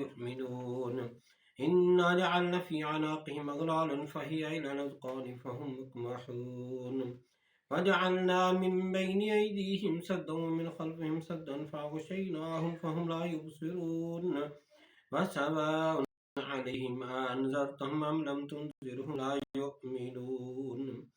يؤمنون إنا جعلنا في أعناقهم أغلالا فهي إلى الأذقان فهم مقمحون وجعلنا من بين أيديهم سدا ومن خلفهم سدا فأغشيناهم فهم لا يبصرون وسواء عليهم أنذرتهم أم لم تنذرهم لا يؤمنون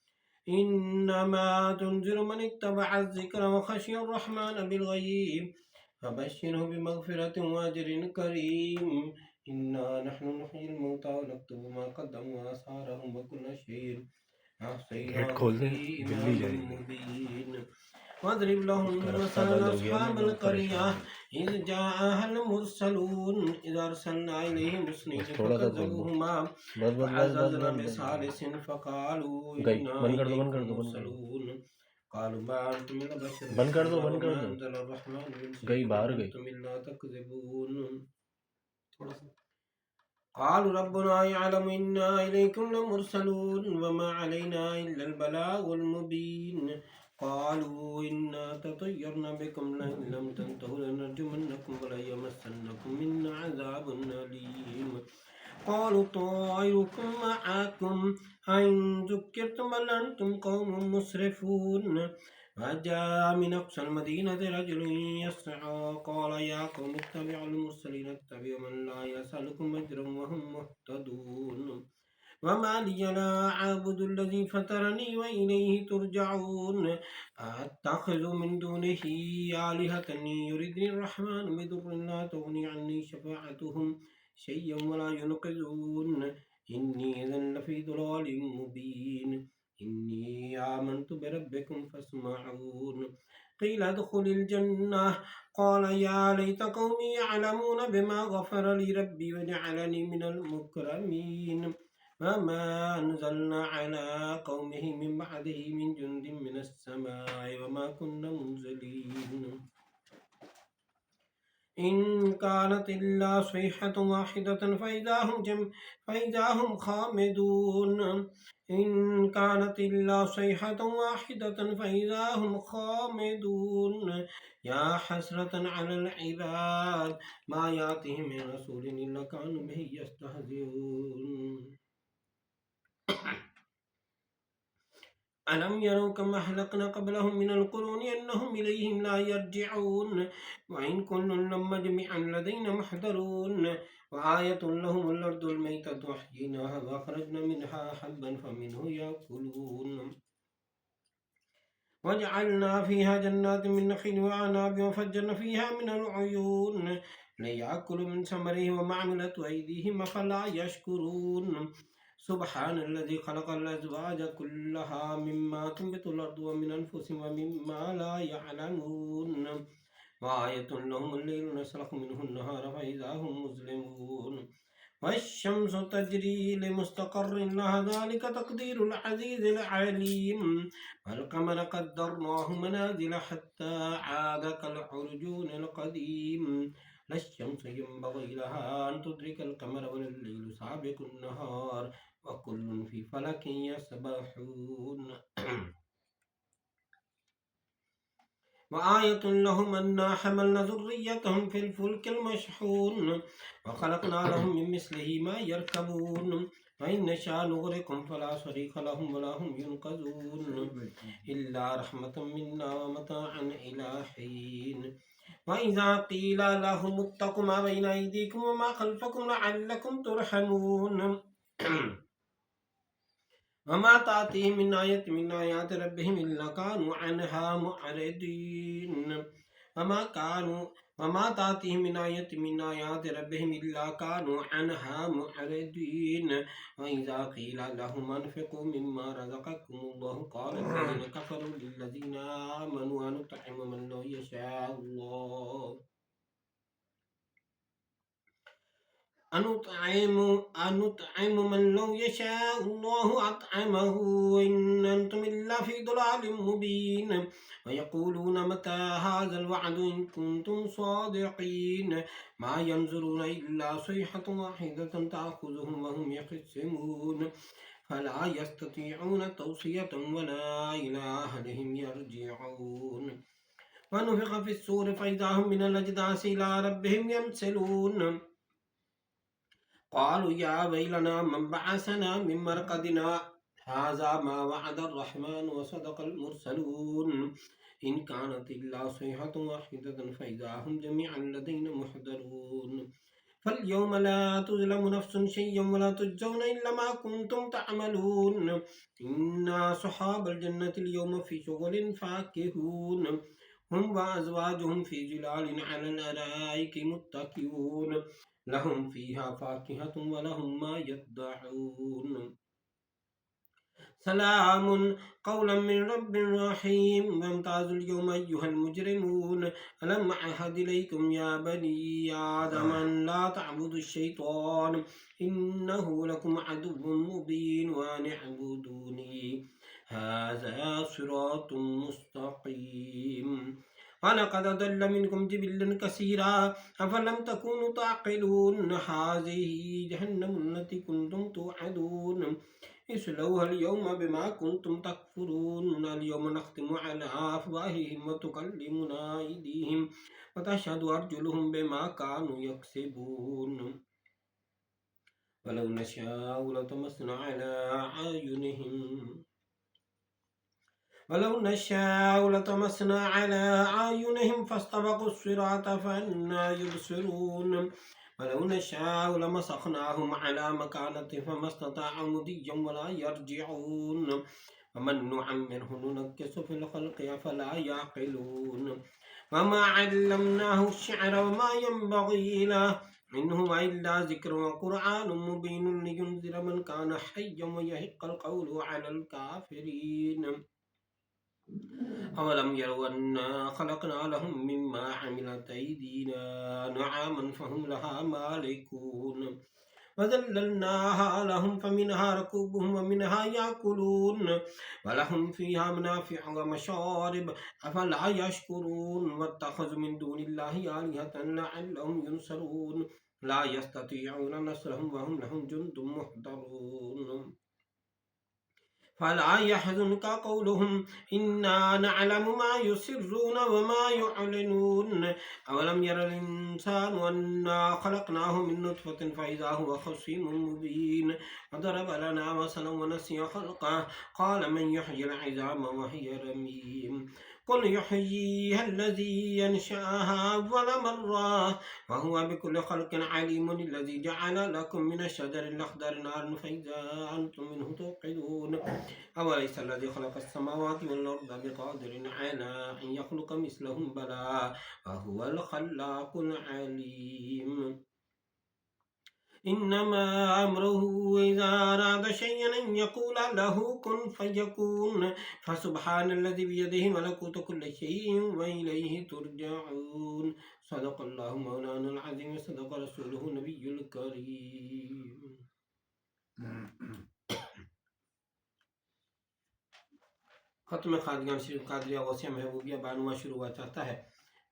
إنما تنذر من اتبع الذكر وخشي الرحمن بالغيب فبشره بمغفرة وأجر كريم إنا نحن نحيي الموتى ونكتب ما قدموا وآثارهم وكل شيء أحصيناه في إمام مبين واضرب لهم مثلا أصحاب القرية إذ جاءها المرسلون إذ أرسلنا إليهم اثنين فكذبوهما فعززنا بثالث فقالوا إنا إليكم مرسلون قالوا ما أنتم إلا بشر وما أنزل الرحمن من شيء أنتم إلا تكذبون قالوا ربنا يعلم إنا إليكم لمرسلون وما علينا إلا البلاغ المبين قالوا إنا تطيرنا بكم لئن لم تنتهوا لنرجمنكم وليمسنكم منا عذاب أليم قالوا طائركم معكم أئن ذكرتم بل أنتم قوم مسرفون وجاء من أقصى المدينة رجل يسعى قال يا قوم اتبعوا المرسلين اتبعوا من لا يسألكم أجرا وهم مهتدون وما لي لا أعبد الذي فطرني وإليه ترجعون أتخذ من دونه آلهة يردني الرحمن بضر لا تغني عني شفاعتهم شيئا ولا ينقذون إني إذا لفي ضلال مبين إني آمنت بربكم فاسمعون قيل ادخل الجنة قال يا ليت قومي يعلمون بما غفر لي ربي وجعلني من المكرمين وما أنزلنا على قومه من بعده من جند من السماء وما كنا منزلين إن كانت إلا صيحة واحدة فإذا هم خامدون إن كانت إلا صيحة واحدة فإذا هم خامدون يا حسرة على العباد ما يأتيهم من رسول إلا كانوا به يستهزئون ألم يروا كما أهلكنا قبلهم من القرون أنهم إليهم لا يرجعون وإن كل لما جميعا لدينا محضرون وآية لهم الأرض الميتة أحييناها وأخرجنا منها حبا فمنه يأكلون وجعلنا فيها جنات من نخيل وأعناب وفجرنا فيها من العيون ليأكلوا من ثمره وما عملت أيديهم أفلا يشكرون سبحان الذي خلق الأزواج كلها مما تنبت الأرض ومن أنفسهم ومما لا يعلمون وآية لهم الليل نسلخ منه النهار فإذا هم مظلمون والشمس تجري لمستقر لها ذلك تقدير العزيز العليم والقمر قدرناه منازل حتى عاد كالعرجون القديم لا الشمس ينبغي لها أن تدرك القمر ولا الليل سابق النهار وكل في فلك يسبحون وآية لهم أنا حملنا ذريتهم في الفلك المشحون وخلقنا لهم من مثله ما يركبون وإن نشاء نغرقهم فلا صريخ لهم ولا هم ينقذون إلا رحمة منا ومتاعا إلى حين وإذا قيل لهم اتقوا ما بين أيديكم وما خلفكم لعلكم ترحمون وما تأتيهم من آية من آيات ربهم إلا كانوا عنها معرضين وما تأتيهم من آية من آيات ربهم إلا كانوا عنها معرضين وإذا قيل لهم أنفقوا مما رزقكم الله قال الذين كفروا للذين آمنوا أنطعم من لو يشاء الله أنطعم من لو يشاء الله أطعمه إن أنتم إلا في ضلال مبين ويقولون متى هذا الوعد إن كنتم صادقين ما ينظرون إلا صيحة واحدة تأخذهم وهم يخصمون فلا يستطيعون توصية ولا إلى أهلهم يرجعون ونفخ في الصور فإذا هم من الأجداث إلى ربهم ينسلون قالوا يا ويلنا من بعثنا من مرقدنا هذا ما وعد الرحمن وصدق المرسلون إن كانت إلا صيحة واحدة فإذا هم جميعا لدينا محضرون فاليوم لا تظلم نفس شيئا ولا تجزون إلا ما كنتم تعملون إن أصحاب الجنة اليوم في شغل فاكهون هم وأزواجهم في ظلال على الأرائك متكئون لهم فيها فاكهة ولهم ما يدعون سلام قولا من رب رحيم وامتازوا اليوم أيها المجرمون ألم أعهد إليكم يا بني آدم أن لا تعبدوا الشيطان إنه لكم عدو مبين وأن اعبدوني هذا صراط مستقيم ولقد ضل منكم جبلا كثيرا أفلم تكونوا تعقلون هذه جهنم التي كنتم توعدون اصلوها اليوم بما كنتم تكفرون اليوم نختم على أفواههم وتكلمنا أيديهم وتشهد أرجلهم بما كانوا يكسبون ولو نشاء لطمسنا على أعينهم فاستبقوا الصراط فأنى يبصرون ولو نشاء لمسخناهم على مكانته فما استطاعوا مضيا ولا يرجعون ومن نعمره ننكس في الخلق أفلا يعقلون وما علمناه الشعر وما ينبغي له إن هو إلا ذكر وقرآن مبين لينذر من كان حيا ويحق القول على الكافرين أولم يروا أنا خلقنا لهم مما عملت أيدينا نعاما فهم لها مالكون وذللناها لهم فمنها ركوبهم ومنها يأكلون ولهم فيها منافع ومشارب أفلا يشكرون واتخذوا من دون الله آلهة لعلهم ينصرون لا يستطيعون نصرهم وهم لهم جند محضرون فلا يحزنك قولهم إنا نعلم ما يسرون وما يعلنون أولم ير الإنسان أنا خلقناه من نطفة فإذا هو خصيم مبين وضرب لنا مثلا ونسي خلقه قال من يحيي العظام وهي رميم قل يحييها الذي ينشأها أول مرة وهو بكل خلق عليم الذي جعل لكم من الشجر الأخضر نارا فإذا أنتم منه توقدون أوليس الذي خلق السماوات والأرض بقادر على أن يخلق مثلهم بلى وهو الخلاق العليم إنما أمره إذا أراد شيئا أن يقول له كن فيكون فسبحان الذي بيده ملكوت كل شيء وإليه ترجعون صدق الله مولانا العظيم وصدق رسوله النبي الكريم ختم خادگان شریف قادریہ غوثیہ محبوبیہ بانواں شروع ہوا چاہتا ہے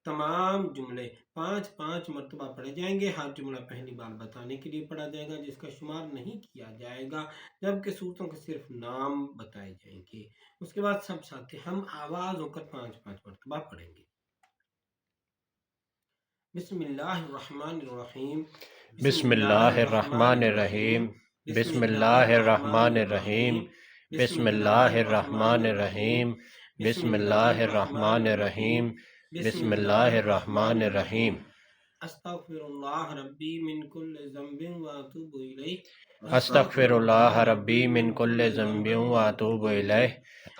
تمام جملے 5 مرتبہ پڑھے جائیں گے ہر جملہ پہلی بار بتانے کے لیے پڑھا جائے گا جس کا شمار نہیں کیا جائے گا جبکہ صورتوں کے صرف نام بتائے جائیں گے اس کے بعد سب ساتھی ہم آواز ہو کر 5 مرتبہ پڑھیں گے بسم اللہ الرحمن الرحیم بسم اللہ الرحمن الرحیم بسم اللہ الرحمن الرحیم بسم اللہ الرحمن الرحیم بسم اللہ الرحمن الرحیم بسم اللہ الرحمن الرحیم استغفر اللہ ربی من کل ذنب واتوب الیہ استغفر اللہ ربی من کل ذنب واتوب الیہ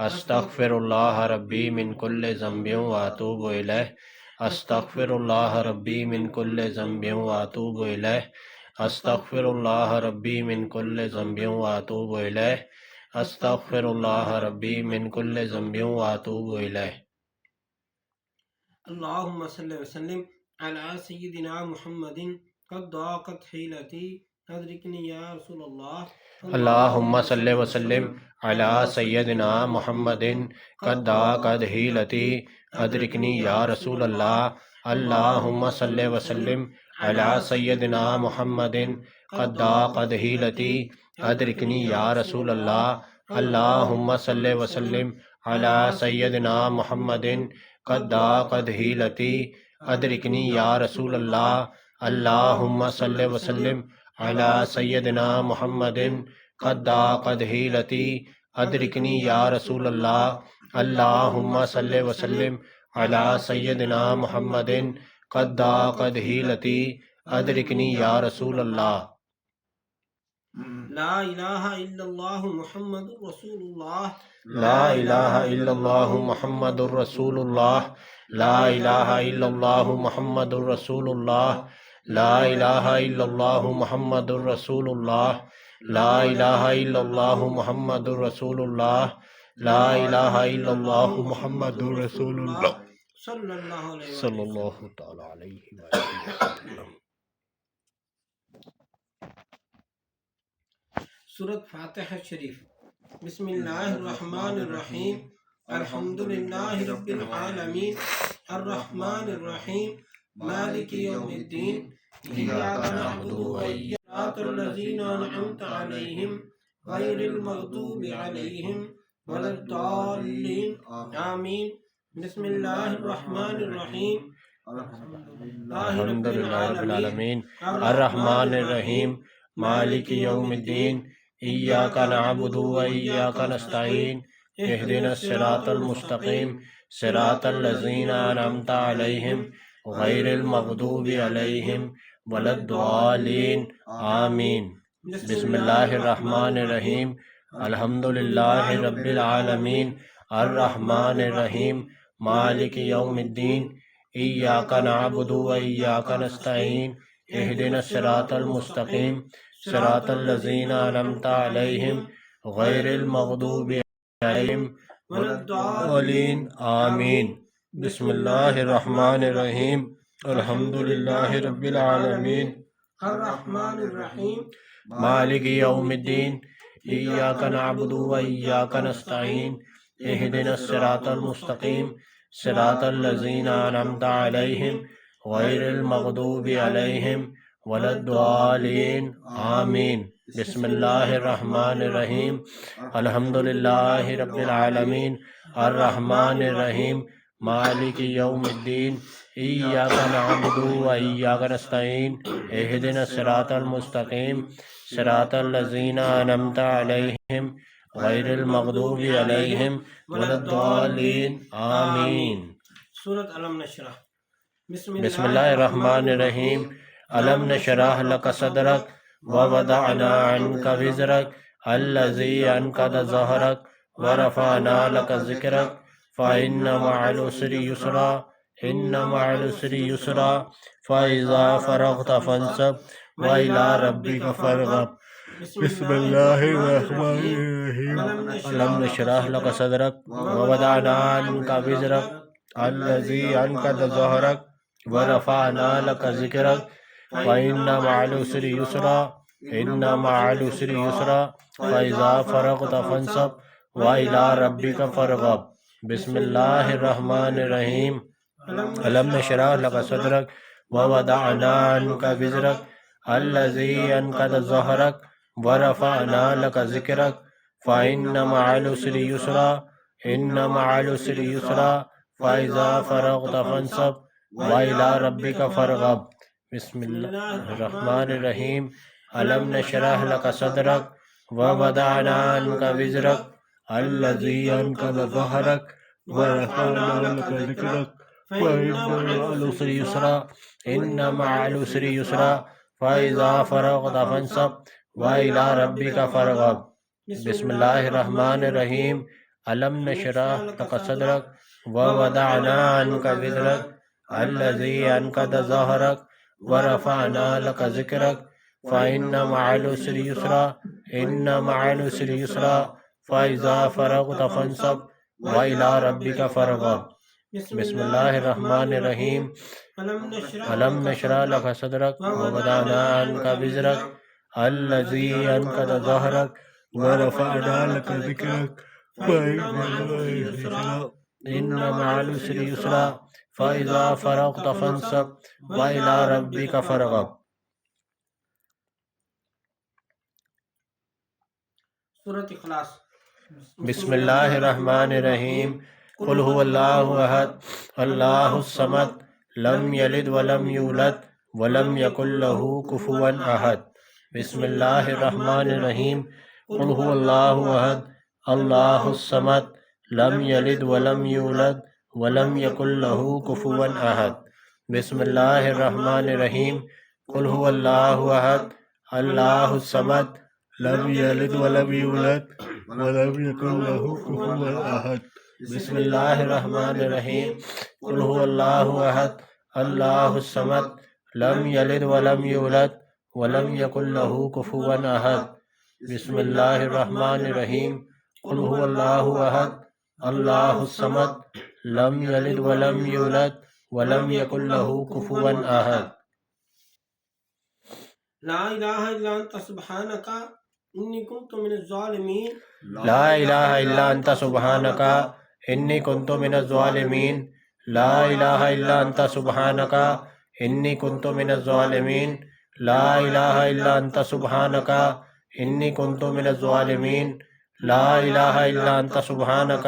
استغفر اللہ ربی من کل ذنب واتوب الیہ استغفر اللہ ربی من کل ذنب واتوب الیہ استغفر اللہ ربی من کل ذنب واتوب الیہ استغفر اللہ ربی من کل ذنب واتوب الیہ اللہم صلی وسلم علی سیدنا محمد قد ضاقت حیلتی ادرکنی یا رسول اللہ اللہم صلی وسلم علی سیدنا محمد قد ضاقت حیلتی ادرکنی یا رسول اللہ اللہم صلی وسلم علی سیدنا محمد قد ضاقت حیلتی ادرکنی یا رسول اللہ اللہم صلی وسلم علی سیدنا محمد قد ضاقت حیلتی ادرکنی یا رسول اللہ اللہم صلی وسلم على سيدنا محمد قد ضاقت حيلتي أدركني يا رسول الله اللهم صل وسلم على سيدنا محمد قد ضاقت حيلتي أدركني يا رسول الله لا إله إلا الله محمد رسول الله لا إله إلا الله محمد رسول الله لا إله إلا الله محمد رسول الله لا إله إلا الله محمد رسول الله لا إله إلا الله محمد رسول الله لا إله إلا الله محمد رسول الله صلی اللہ علیہ صلی وسلم. اللہ تعالی علیہ وسلم. سورۃ فاتحہ شریف. بسم اللہ الرحمن الرحیم. الحمد للہ رب العالمین الرحمن الرحیم مالک یوم الدین ایاک نعبد و ایاک صراط الذین انعمت علیہم غیر المغضوب علیہم ولا الضالین آمین. بسم اللہ الرحمن الرحیم. الحمد للہ رب العالمین الرحمن الرحیم مالک یوم الدین ایاک نعبد و ایاک نستعین اہدنا الصراط المستقیم صراط الذین انعمت علیہم غیر المغضوب علیہم ولا الضالین آمین. بسم اللہ الرحمن الرحیم الحمد للہ رب العالمین الرحمن الرحیم مالک یوم الدین ایاک نعبد و ایاک نستعین اہدنا الصراط المستقیم صراط الذین انعمت علیہم غیر المغضوب علیہم ولا الضالین آمین. بسم اللہ الرحمن الرحیم الحمد للہ رب العالمین الرحمن الرحیم مالک یوم الدین ایاک نعبد و ایاک نستعین اہدنا الصراط المستقیم صراط الذین انعمت علیہم غیر المغضوب علیہم ولا الضالین آمین. بسم اللہ الرحمن الرحیم الحمد للہ رب العالمین الرحمن الرحیم مالک یوم الدین ایاک نعبد و ایاک نستعین اہدنا الصراط المستقیم صراط الذین انعمت علیہم غیر المغضوب علیہم ولا الضالین آمین. سورۃ علم نشرح. بسم اللہ الرحمن الرحیم علم نشرح لک صدرک ووضعنا عنک وزرک الذی انقض ظہرک ورفعنا لک ذکرک فإن مع العسر یسرا إن مع العسر یسرا فإذا فرغت فانصب وإلى ربک فارغب. بسم اللہ الرحمن الرحیم علم نشرح لک صدرک ووضعنا عنک وزرک الذی انقض ظہرک ورفعنا لک ذکرک فإن مع العسر یسرا إن مع العسر یسرا فإذا فرغت فانصب وإلى ربک فارغب. بسم اللہ الرحمن الرحیم علم نشرح لک صدرک ووضعنا عنک وزرک الذی انقض ظہرک ورفعنا لک ذکرک فإن مع العسر یسرا إن مع العسر یسرا فإذا فرغت فانصب وإلى ربک فارغب. بسم اللہ الرحمن الرحیم علم نشرح لک صدرک ووضعنا عنک وزرک الذی انقض ظہرک ورفعنا لک ذکرک فإن مع العسر یسرا إن مع العسر یسرا فإذا فرغت فانصب وإلى ربک فارغب. بسم اللہ الرحمن الرحیم علم نشرح لک صدرک ووضعنا عنک وزرک الذی انقض ظہرک ورفعنا لک ذکرک فإن مع العسر یسرا إن مع العسر یسرا فإذا فرغت فانصب وإلى ربک فارغب. بسم اللہ الرحمن الرحیم علم نشرح لک صدرک ووضعنا عنک وزرک الذی انقض ظہرک ورفعنا لک ذکرک فإن مع العسر یسرا فإذا فرغت فانصب وإلى ربک فارغب. سورۃ اخلاص. بسم اللہ الرحمن الرحیم قل هو اللہ احد اللہ الصمد لم یلد ولم یولد ولم یکن له کفوا احد. بسم اللہ الرحمن الرحیم قل هو اللہ احد اللہ الصمد لم یلد ولم یولد ولم یکن له کفوا احد بسم اللہ الرحمن الرحیم قل هو اللہ احد اللہ الصمد لم یلد ولم یولد ولم یکن له کفوا احد بسم اللہ الرحمن الرحیم قل هو اللہ احد اللہ الصمد لم یلد ولم یولد ولم یکن له کفوا احد بسم اللہ الرحمن الرحیم قل هو اللہ احد اللہ الصمد لم یلد ولم یولد ولم یکن له کفوا احد لا الہ الا انت سبحانک انی کنت من الظالمین لا الہ الا انت سبحانک انی کنت من الظالمین لا الہ الا انت سبحانک انی کنت من الظالمین لا الہ الا انت سبحانک انی کنت من الظالمین لا الہ الا انت سبحانک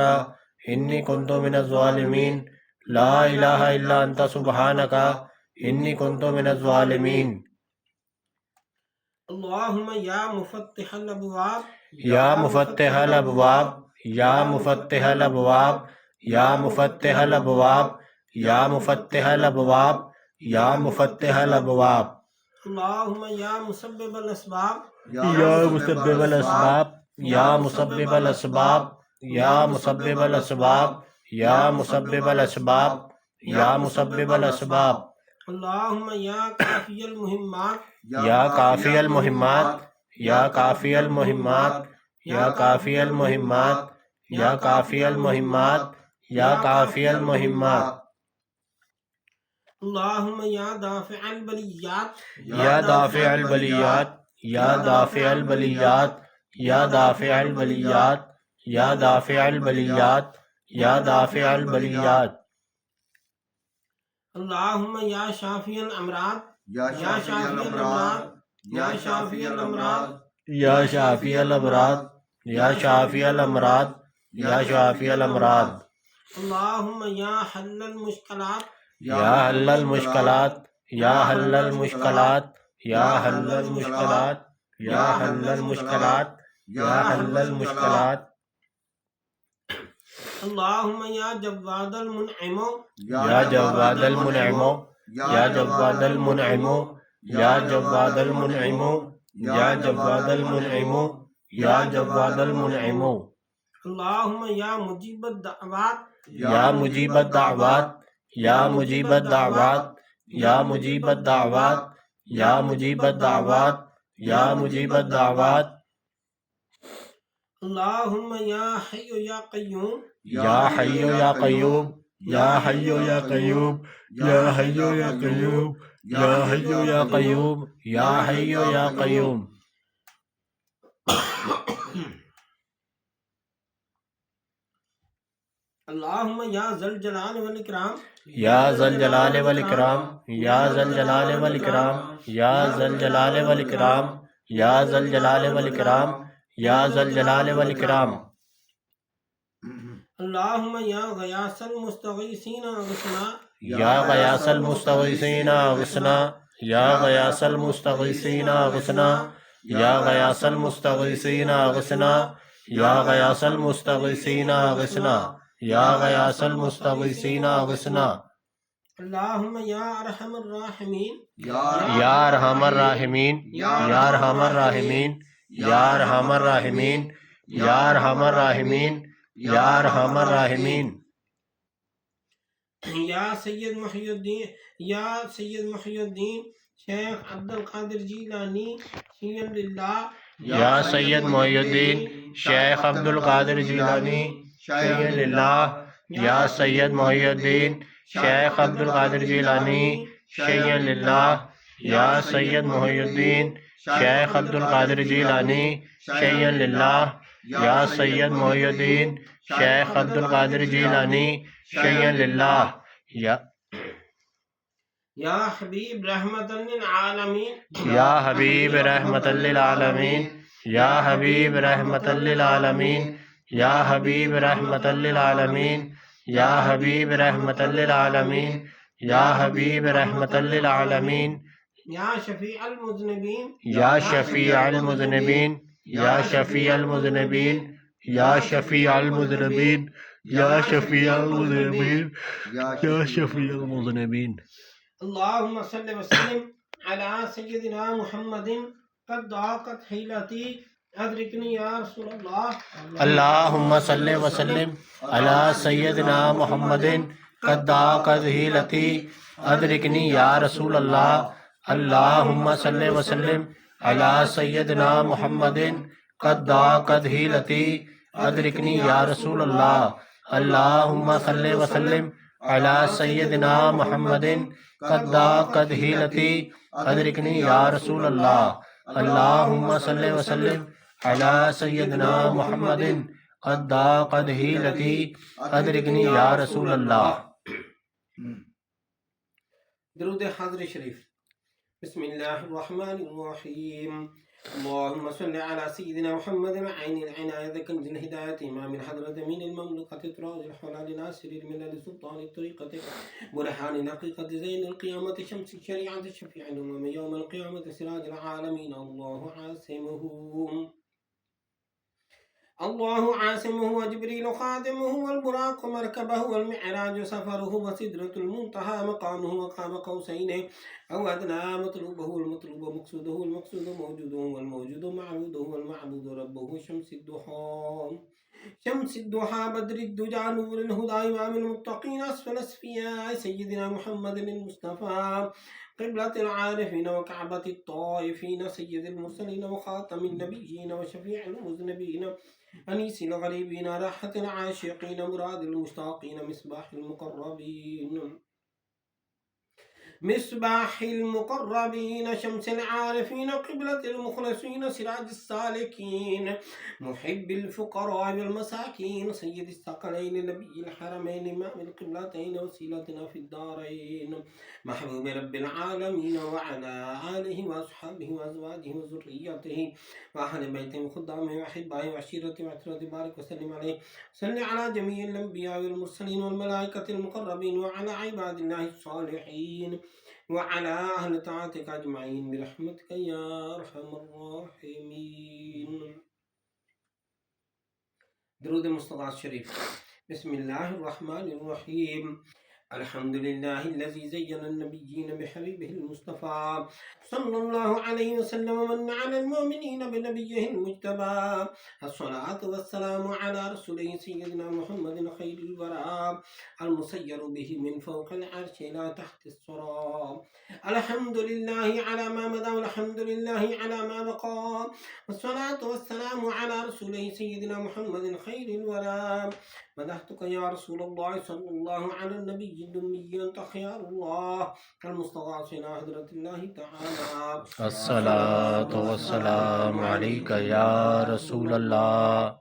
انی کنت من الظالمین لا الہ الا انت سبحانک انی کنت من الظالمین اللہم یا مفتح الابواب یا مفتح الابواب یا مفتح الابواب یا مفتح الابواب یا مفتح الابواب یا مفتح الابواب اللہم یا مسبب الاسباب یا مسبب الاسباب یا مسبب الاسباب یا مسبب الاسباب یا مسبب الاسباب یا مسبب الاسباب اللہم یا کافی المہمات یا کافی المہمات یا کافی المہمات یا کافی المہمات یا کافی المہمات یا کافی المہمات اللہم یا دافع البلیات یا دافع البلیات یا دافع البلیات یا دافع البلیات یا دافع البلیات یا دافع البلیات اللہم یا شافی الامراض یا شافی الامراض یا شافی الامراض یا شافی الامراض یا شافی الامراض یا شافی الامراض اللہم یا حل المشکلات یا حل المشکلات یا حل المشکلات یا حل المشکلات یا حل المشکلات یا حل المشکلات اللہم یا جواد المنعم یا جواد المنعم یا جواد المنعم یا جواد المنعم یا جواد المنعم یا جواد المنعم اللہم یا مجیب الدعوات یا مجیب الدعوات یا مجیب الدعوات یا مجیب الدعوات یا مجیب الدعوات یا مجیب الدعوات اللہم یا حی یا قیوم یا حی یا قیوم یا حی یا قیوم یا حی یا قیوم یا حی یا قیوم یا حی یا قیوم اللہم یا ذل جلال والاکرام یا ذل جلال والاکرام یا ذل جلال والاکرام یا ذل جلال والاکرام یا ذل جلال والاکرام یا ذل جلال والاکرام اللہم یا غیاث المستغیثین اغثنا یا غیاث المستغیثین اغثنا یا غیاث المستغیثین اغثنا یا غیاث المستغیثین اغثنا یا غیاث المستغیثین اغثنا یا غیاث المستغیثین اغثنا اللہم یا ارحم الراحمین یا ارحم الراحمین یا ارحم الراحمین یا ارحم الراحمین یا ارحم الراحمین یا ارحم الراحمین یا سید محی الدین شیخ عبد القادر جیلانی شیعہ للہ یا سید محی الدین شیخ عبد القادر جیلانی شیعہ للہ یا سید محی الدین شیخ عبد القادر جیلانی شیعہ للہ یا سید محی الدین شیخ عبد القادر جیلانی شیعہ للہ یا سید محی الدین شیخ عبد القادر جیلانی شیعہ للہ یا حبیب رحمت للعالمین یا حبیب رحمت للعالمین یا حبیب رحمت للعالمین یا حبیب رحمت للعالمین یا حبیب رحمت للعالمین یا حبیب رحمت للعالمین يا شفيع المذنبين یا شفیع المذنبین یا شفیع المذنبین یا شفیع المذنبین یا شفیع المذنبین یا شفیع المذنبین اللهم صل وسلم على سيدنا محمد قد ضاقت حيلتي أدركني يا رسول الله. اللہم صلی وسلم علی سیدنا محمد قد ضاقت حیلتی ادرکنی یا رسول اللہ. اللہم صلی وسلم علی سیدنا محمد قد ضاقت حیلتی ادرکنی یا رسول اللہ. اللہم صلی وسلم علی سیدنا محمد قد ضاقت حیلتی ادرکنی یا رسول اللہ. اللہم صلی وسلم علی سیدنا محمد قد ضاقت حیلتی ادرکنی یا رسول اللہ. درود حاضر شریف. بسم الله الرحمن الرحيم. اللهم صل على سيدنا محمد عين العناية كنز الهداية إمام الحضرة من المملكة طراز الحلال ناصر الملل سلطان الطريقة برهان الحقيقة زين القيامة شمس الشريعة شفيع الأمم يوم القيامة سراج العالمين. الله عاصمه وجبريل خادمه والبراق مركبه والمعراج سفره وسدرة المنتهى مقامه وقاب قوسين أو أدنى مطلوبه المطلوب مقصوده المقصود موجوده والموجود معبوده والمعبود ربه شمس الضحى بدر الدجى نور الهدى إمام المتقين أسفل أسفياء سيدنا محمد المصطفى قبلة العارفين وكعبة الطائفين سيد المرسلين وخاتم النبيين وشفيع المذنبين أنيس الغريبين راحة العاشقين مراد المشتاقين مصباح المقربين شمس العارفين قبلة المخلصين سراج السالكين محب الفقراء والمساكين سيد الثقلين نبي الحرمين إمام القبلتين وسيلتنا في الدارين محبوب رب العالمين وعلى آله وأصحابه وأزواجه وذريته وأهل بيته وخدامه وأحبائه وعشيرته وعترته بارك وسلم عليه. صل على جميع الأنبياء والمرسلين والملائكة المقربين وعلى عباد الله الصالحين وعلى أهل طاعتك أجمعين برحمتك يا أرحم الراحمين. درود مصطفى الشريف. بسم الله الرحمن الرحيم. الحمد لله الذي زين النبيين بحبيبه المصطفى صلى الله عليه وسلم ومن على المؤمنين بنبيه المجتبى. الصلاة والسلام على رسوله سيدنا محمد خير الورى المسير به من فوق العرش إلى تحت الثرى. الحمد لله على ما مضى والحمد لله على ما بقى والصلاة والسلام على رسوله سيدنا محمد خير الورى. مدحتك يا رسول الله صلى الله على النبي الأمي أنت خيار الله المستضعف إلى حضرة الله تعالى. الصلاة والسلام عليك يا رسول الله.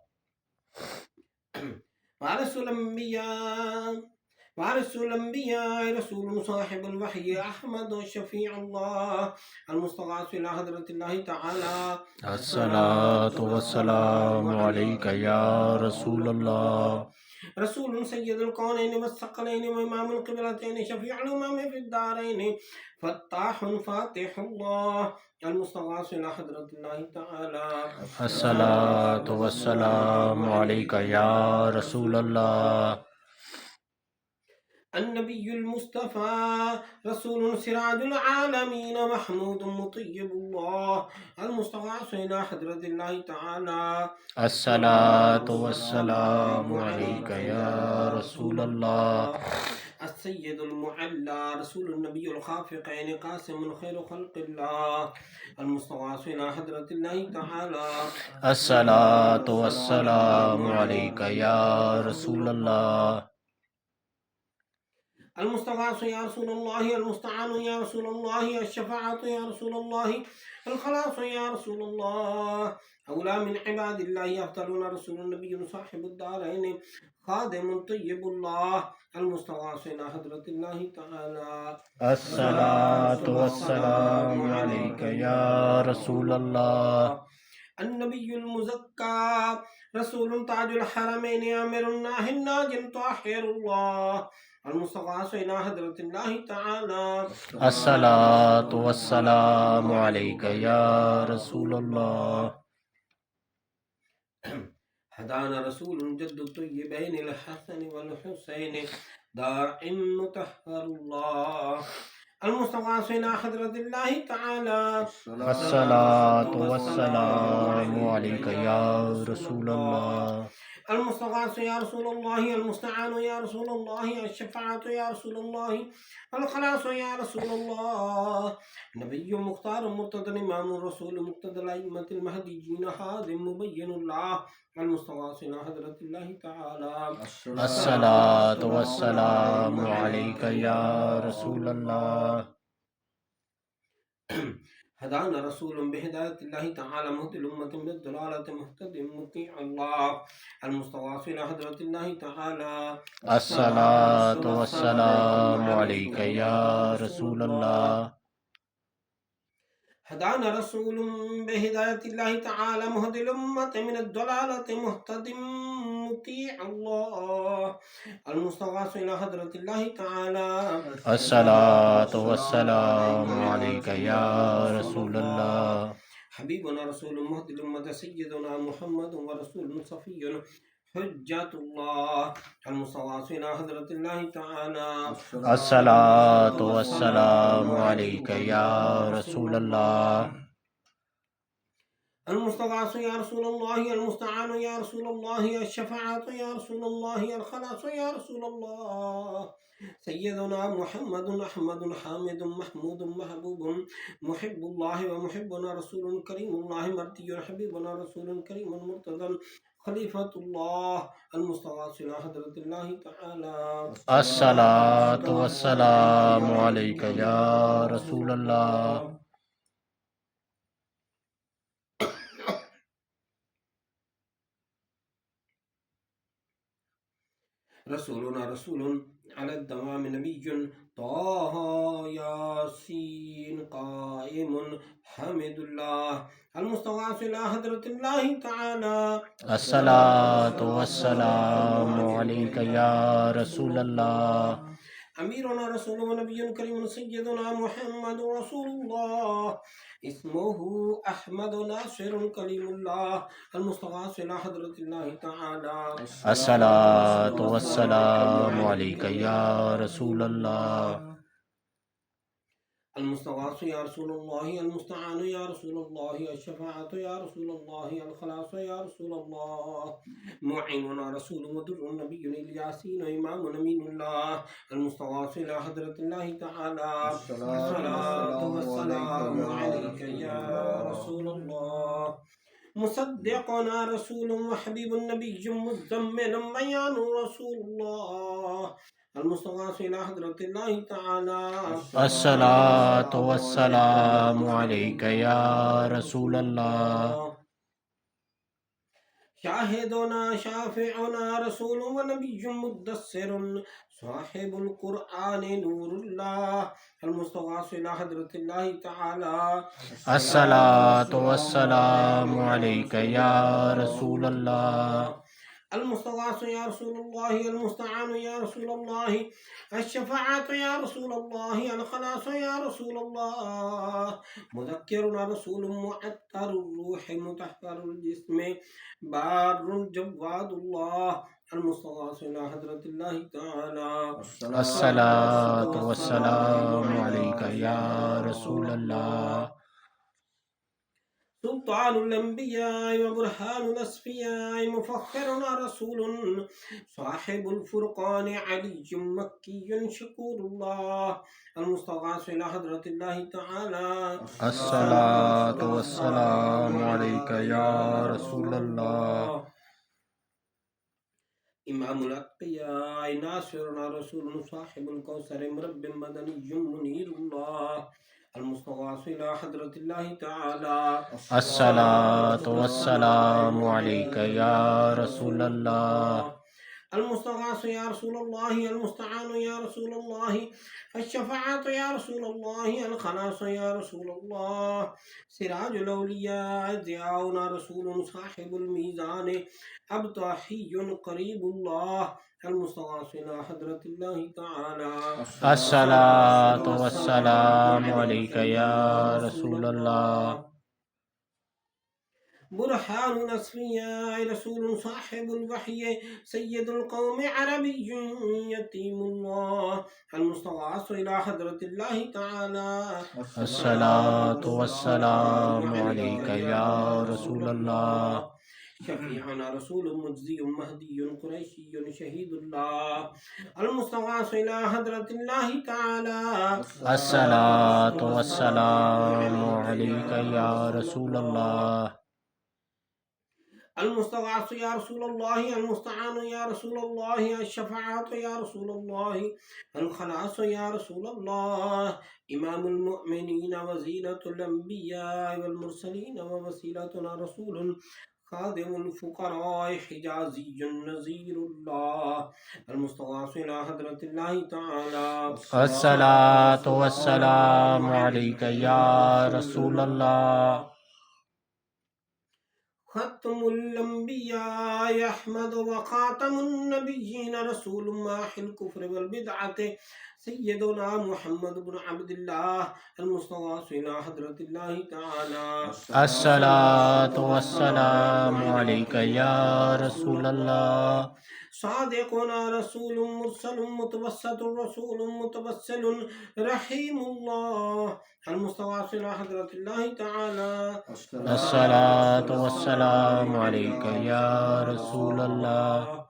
وارث الأنبياء رسول صاحب الوحي أحمد شفيع الله المستغاث إلى حضرة الله تعالى. الصلاة والسلام عليك يا رسول الله. رسول سيد الكونين والثقلين وإمام القبلتين شفيع الأمم في الدارين فتاح فاتح الله المستغاث إلى حضرة الله تعالى. الصلاة والسلام عليك يا رسول الله. النبي المصطفى رسول سراج العالمين محمود مطيب الله المستغاث إلى حضرة الله تعالى. الصلاة والسلام عليك يا رسول الله. السيد المعلى رسول النبي الخافقين قاسم خير خلق الله المستغاث إلى حضرة الله تعالى. الصلاة والسلام عليك يا رسول الله. المستغاث يا رسول الله المستعان يا رسول الله الشفاعة يا رسول الله الخلاص يا رسول الله. أولى من عباد الله يفترون رسول النبي صاحب الدارين خادم طيب الله المستغاث إلى حضرة الله تعالى. الصلاة والسلام عليك يا رسول الله. النبي المزكى رسول تاج الحرمين آمر الناهي الناجٍ طاهر الله المستغاث إلى حضرة الله تعالى. الصلاة والسلام عليك يا رسول الله. هدانا رسول جد الطيبين الحسن والحسين داعم مطهر الله. المستغاث إلى حضرة الله تعالى. الصلاة والسلام عليك يا رسول الله. المستغاث يا رسول الله، المستعان يا رسول الله، الشفاعة يا رسول الله، الخلاص يا رسول الله. نبي مختار مرتضى إمام الرسول مقتدى الأئمة المهديين هادم مبين الله. المستغاث إلى حضرة الله تعالى. الصلاة والسلام عليك يا رسول الله. هدانا رسول بهداية الله تعالى مهدي الأمة من الضلالة مهتد مطيع الله. المستغاث إلى حضرة الله تعالى. الصلاة والسلام عليك يا رسول الله. هدانا رسول بهداية الله تعالى مهدي الأمة من الضلالة مهتد مطيع الله. المستغاث إلى حضرة الله تعالى. الصلاة والسلام عليك يا رسول الله. حبيبنا رسول مهدي الأمة سيدنا محمد ورسول صفي حجة الله. المستغاث إلى حضرة الله تعالى. الصلاة والسلام عليك يا رسول الله. المستغاث يا رسول الله، المستعان يا رسول الله، الشفاعة يا رسول الله، الخلاص يا رسول الله. سيدنا محمد أحمد حامد محمود محبوب محب الله ومحبنا رسول كريم الله مرضي حبيبنا رسول كريم مرتضى خليفة الله. المستغاث إلى حضرة الله تعالى. الصلاة والسلام عليك يا رسول الله. رسولنا رسول على الدوام نبي طه ياسين قائم حمد الله. المستغاث إلى حضرة الله تعالى. الصلاة والسلام عليك يا رسول الله. أميرنا رسول ونبي كريم سيدنا محمد رسول الله اسمه أحمد ناصر كليم الله. المستغاث إلى حضرة الله تعالى. الصلاة والسلام عليك يا رسول الله. المستغاث يا رسول الله، المستعان يا رسول الله، الشفاعة يا رسول الله، الخلاص يا رسول الله. معيننا رسول مدر النبي الياسين إمام أمين الله. المستغاث إلى حضرة الله تعالى. الصلاة والسلام عليك يا رسول الله. مصدقنا رسول وحبيب النبي مزمل بيان رسول الله. المستغاث إلى حضرة الله تعالى. الصلاة والسلام عليك يا رسول الله. شاهدنا شافعنا رسول ونبي مدثر صاحب القرآن نور الله. المستغاث إلى حضرة الله تعالى. الصلاة والسلام عليك يا رسول الله. المستغاث يا رسول الله، المستعان يا رسول الله، الشفاعة يا رسول الله، الخلاص يا رسول الله. مذكرنا رسول معطر الروح مطهر الجسم بار جواد الله. المستغاث إلى حضرة الله تعالى. الصلاة والسلام عليك يا رسول الله. سلطان الأنبياء وبرهان الأصفياء مفخرنا رسول صاحب الفرقان علي مكي شكور الله. المستغاث إلى حضرة الله تعالى. الصلاة والسلام عليك يا رسول الله. إمام الأتقياء ناصرنا رسول صاحب الكوثر مرب مدني منير الله. المستغاث إلى حضرة الله تعالى. الصلاة والسلام عليك يا رسول الله. المستغاث يا رسول الله، المستعان يا رسول الله، الشفاعة يا رسول الله، الخلاص يا رسول الله. سراج الأولياء ضياؤنا رسول صاحب الميزان أبطحي قريب الله. المستغاث إلى حضرة الله تعالى الصلاة والسلام عليك يا رسول الله. برهان الأصفياء رسول صاحب الوحي سيد القوم عربي يتيم الله المستغاث إلى حضرة الله تعالى الصلاة والسلام عليك يا رسول الله. شفيعنا رسول مجزي مهدي قريشي شهيد الله المستغاث إلى حضرة الله تعالى الصلاة والسلام عليك يا رسول الله. المستغاث يا رسول الله المستعان يا رسول الله الشفاعة يا رسول الله الخلاص يا رسول الله إمام المؤمنين وزينة الأنبياء والمرسلين ووسيلتنا رسول خادم الفقراء حجازي نذير الله المستغاث إلى حضرة الله تعالى الصلاة والسلام عليك يا رسول الله. ختم الأنبياء أحمد وخاتم النبيين رسول ماحي الكفر والبدعة سيدنا محمد بن عبد الله المستغاث إلى حضرة الله تعالى الصلاة والسلام عليك يا رسول الله. صادقنا رسول مرسل متوسط رسول متوسل رحيم الله المستغاث إلى حضرة الله تعالى الصلاة والسلام عليك يا رسول الله.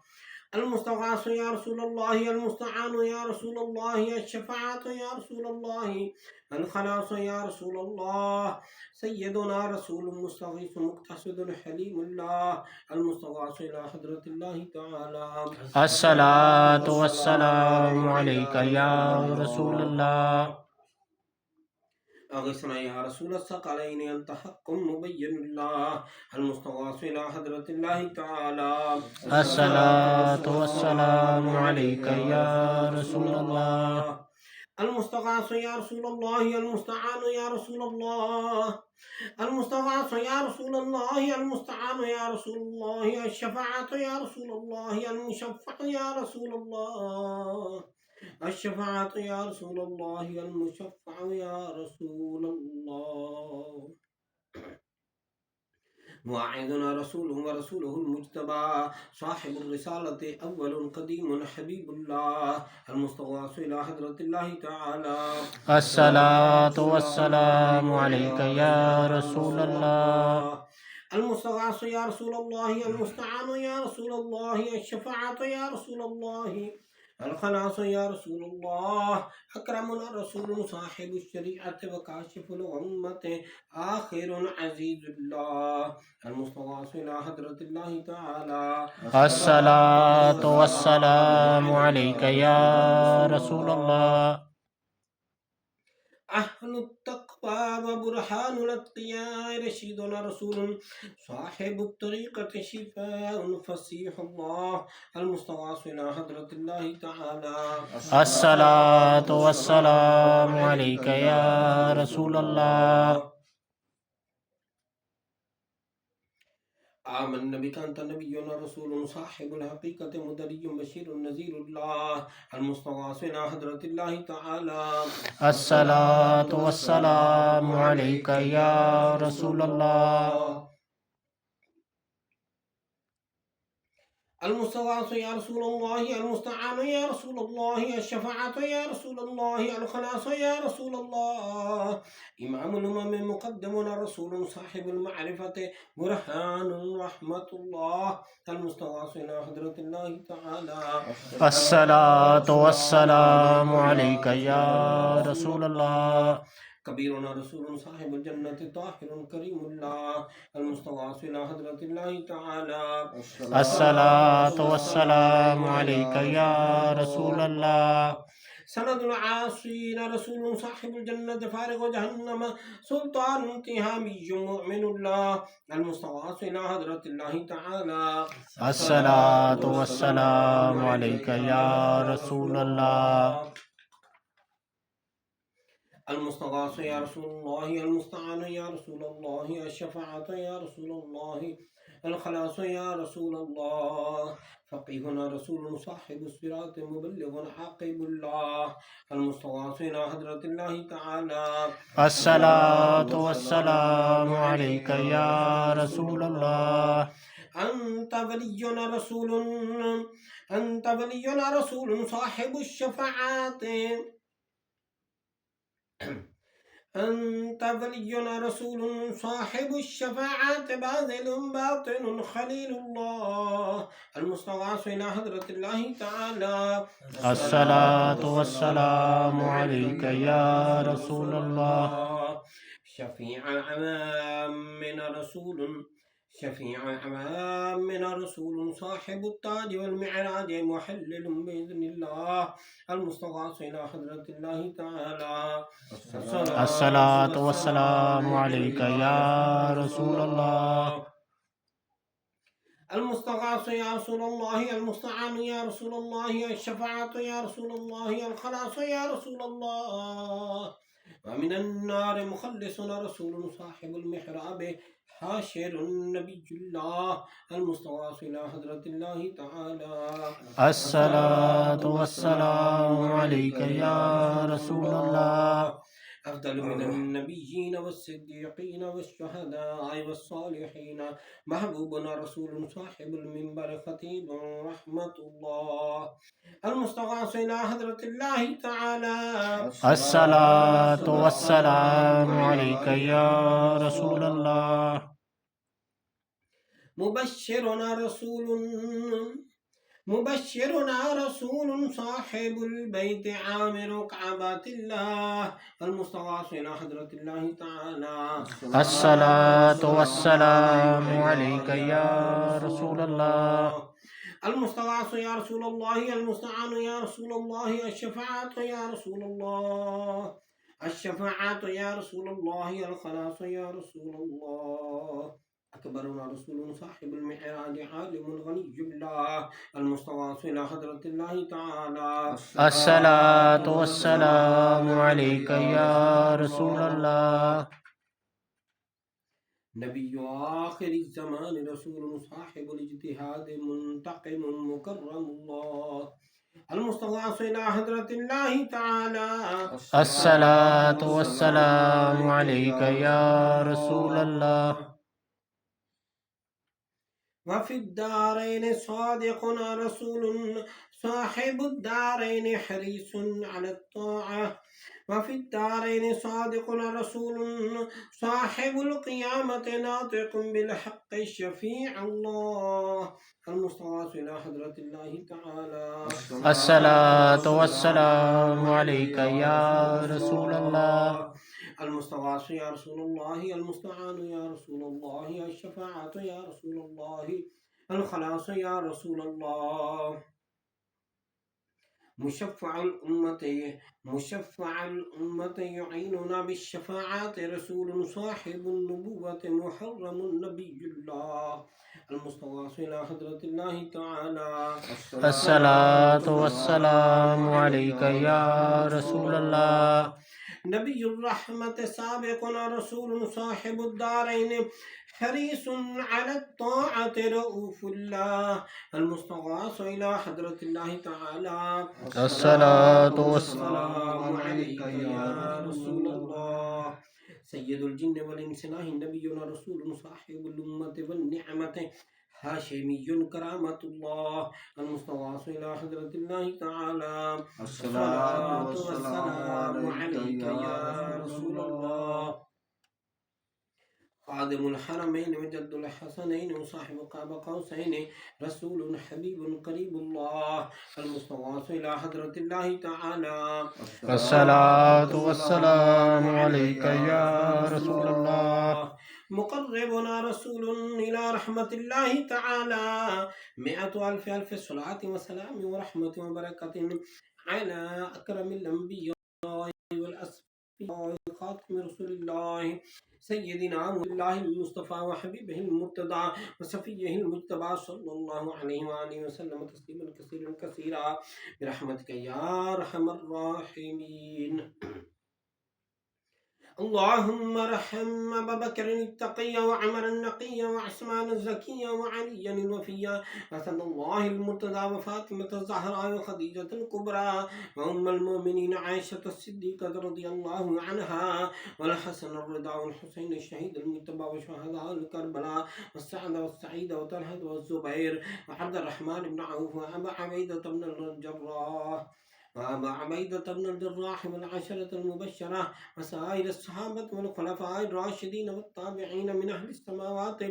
المستغاث يا رسول الله المستعان يا رسول الله الشفاعة يا رسول الله الخلاص يا رسول الله سيدنا رسول مستغيث مقتصد حليم الله المستغاث إلى حضرة الله تعالى الصلاة والسلام عليك يا رسول الله. أغثنا يا رسول الثقلين أنت حق مبين الله المستغاث إلى حضرة الله تعالى الصلاة والسلام عليك يا رسول الله. المستغاث يا رسول الله المستعان يا رسول الله المستغاث يا رسول الله المستعان يا رسول الله الشفاعة يا رسول الله المشفع يا رسول الله الشفاعة يا رسول الله المشفع يا رسول الله واعظنا رسوله ورسوله المجتبى صاحب الرسالة أول قديم حبيب الله المستغاث إلى حضرة الله تعالى الصلاة والسلام عليك يا رسول الله. المستغاث يا رسول الله المستعان يا رسول الله الشفاعة يا رسول الله الخلاص يا رسول الله أكرمنا رسول صاحب الشريعة وكاشف الغمة آخر عزيز الله المستغاث إلى حضرة الله تعالى الصلاة والسلام عليك يا رسول الله. أهل التقوى وبرهان الأتقياء رشيدنا رسول صاحب الطريقة شفاء فصيح الله المستغاث إلى حضرة الله تعالى الصلاة والسلام عليك يا رسول الله. آمنا بك أنت نبينا رسول صاحب الحقيقة مدري بشير نذير الله المستغاث إلى حضرة الله تعالى الصلاة والسلام عليك يا رسول الله. المستغاث يا رسول الله المستعان يا رسول الله الشفاعة يا رسول الله الخلاص يا رسول الله إمام الأمم مقدمنا رسول صاحب المعرفة برهان رحمة الله المستغاث إلى حضرة الله تعالى الصلاة والسلام عليك يا رسول الله. كبيرنا رسول صاحب الجنة طاهر كريم الله المستغاث إلى حضرة الله تعالى الصلاة والسلام عليك يا رسول الله. سند العاصين رسول صاحب الجنة فارغ جهنم سلطان انتهامي مؤمن الله المستغاث إلى حضرة الله تعالى الصلاة والسلام عليك يا رسول الله. المستغاث يا رسول الله المستعان يا رسول الله الشفاعة يا رسول الله الخلاص يا رسول الله فقيهنا رسول صاحب الصراط مبلغ عاقب الله المستغاث إلى حضرة الله تعالى الصلاة والسلام عليك يا رسول الله. أنت ولينا رسول صاحب الشفاعات أنت ولينا رسول صاحب الشفاعات باذل باطن خليل الله المستغاث إلى حضرة الله تعالى الصلاة والسلام عليك يا رسول الله. شفيع أمامنا رسول صاحب التاج والمعراج محلل بإذن الله المستغاث إلى حضرة الله تعالى الصلاة والسلام عليك يا رسول الله. المستغاث يا رسول الله المستعان يا رسول الله الشفاعة يا رسول الله الخلاص يا رسول الله ومن النار مخلصنا رسول صاحب المحراب حاشر النبي الله المستغاث إلى حضرة الله تعالى الصلاة والسلام عليك يا رسول الله. أفضل من النبيين والصديقين والشهداء والصالحين محبوبنا رسول صاحب المنبر خطيب رحمة الله المستغاث إلى حضرة الله تعالى الصلاة والسلام عليك يا رسول الله. مبشرنا رسول صاحب البيت عامر كعبات الله المستغاث إلى حضرة الله تعالى الصلاة والسلام عليك يا رسول الله. المستغاث يا رسول الله المستعان يا رسول الله الشفاعة يا رسول الله يا رسول الله الخلاص يا رسول الله أكبرنا رسول صاحب المعراج عالم الغني بالله المستغاث إلى حضرة الله تعالى الصلاة والسلام عليك يا رسول الله. نبي آخر الزمان رسول صاحب الاجتهاد منتقم مكرم الله المستغاث إلى حضرة الله تعالى الصلاة والسلام عليك يا رسول الله. وفي الدارين صادقنا رسول صاحب الدارين حريص على الطاعة وفي الدارين صادقنا رسول صاحب القيامة ناطق بالحق الشفيع الله المستغاث إلى حضرة الله تعالى الصلاة والسلام عليك يا رسول الله. المستغاث يا رسول الله المستعان يا رسول الله الشفاعة يا رسول الله الخلاص يا رسول الله مشفع الأمة يعيننا بالشفاعات رسول صاحب النبوة محرم النبي الله المستغاث إلى حضرة الله تعالى الصلاة والسلام عليك يا رسول الله. نبي الرحمة سابقنا رسول صاحب الدارين حريص على الطاعة رؤوف الله المستغاث إلى حضرة الله تعالى الصلاة والسلام عليك يا رسول الله سيد الجن والإنس نبينا رسول صاحب الأمة والنعمة هاشمي كرامة الله المستغاث إلى حضرة الله تعالى الصلاة والسلام عليك يا رسول الله خادم الحرمين وجد الحسنين وصاحب قاب قوسين رسول حبيب قريب الله المستغاث إلى حضرة الله تعالى الصلاة والسلام عليك يا رسول الله. مقربنا رسول إلى رحمة الله تعالى 100,000 صلاة وسلام ورحمة وبركة على أكرم الأنبياء والأصفياء خاتم رسول الله سيدنا محمد الله المصطفى وحبيبه المرتضى وصفيه المجتبى صلى الله عليه وآله وسلم تسليما كثيرا كثيرا برحمتك يا أرحم الراحمين. اللهم ارحم أبا بكر التقي وعمر النقي وعثمان الزكي وعليا الوفي وسيد الله المرتضى وفاطمة الزهراء وخديجة الكبرى وأم المؤمنين عائشة الصديقة رضي الله عنها والحسن الرضا والحسين الشهيد المجتبى وشهداء الكربلاء والسعد والسعيد وطلحة والزبير وعبد الرحمن بن عوف وأبا عبيدة بن الجراح وأبا عبيدة بن الجراح والعشرة المبشرة وسائر الصحابة والخلفاء الراشدين والتابعين من أهل السماوات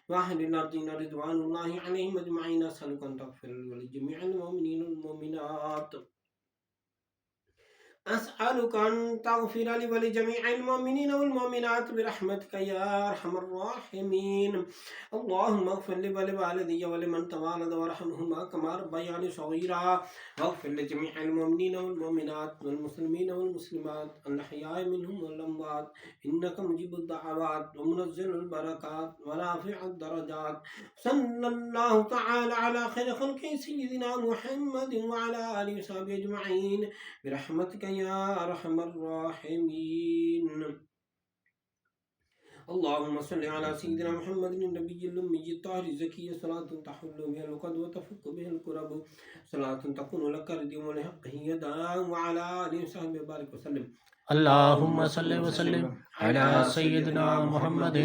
وأهل الأرضين رضوان الله عليهم أجمعين. أسألك أن تغفر لجميع المؤمنين والمؤمنات. أسألك أن تغفر لي ولجميع المؤمنين والمؤمنات برحمتك يا أرحم الراحمين. اللهم اغفر لي ولوالدي ولمن توالد وارحمهما كما ربياني صغيرا. واغفر لجميع المؤمنين والمؤمنات والمسلمين والمسلمات الأحياء منهم والأموات إنك مجيب الدعوات ومنزل البركات ورافع الدرجات. صلى الله تعالى على خير خلقه سيدنا محمد وعلى آله وصحبه أجمعين برحمتك يا أرحم الراحمين. اللهم صل على سيدنا محمد النبي الأمي الطاهر الزكي صلاة تحل بها العقد وتفك بها الكرب صلاة تكون لك رديم ولحقه يدا وعلى آله وصحبه بارك وسلم. اللهم صل وسلم على سيدنا محمد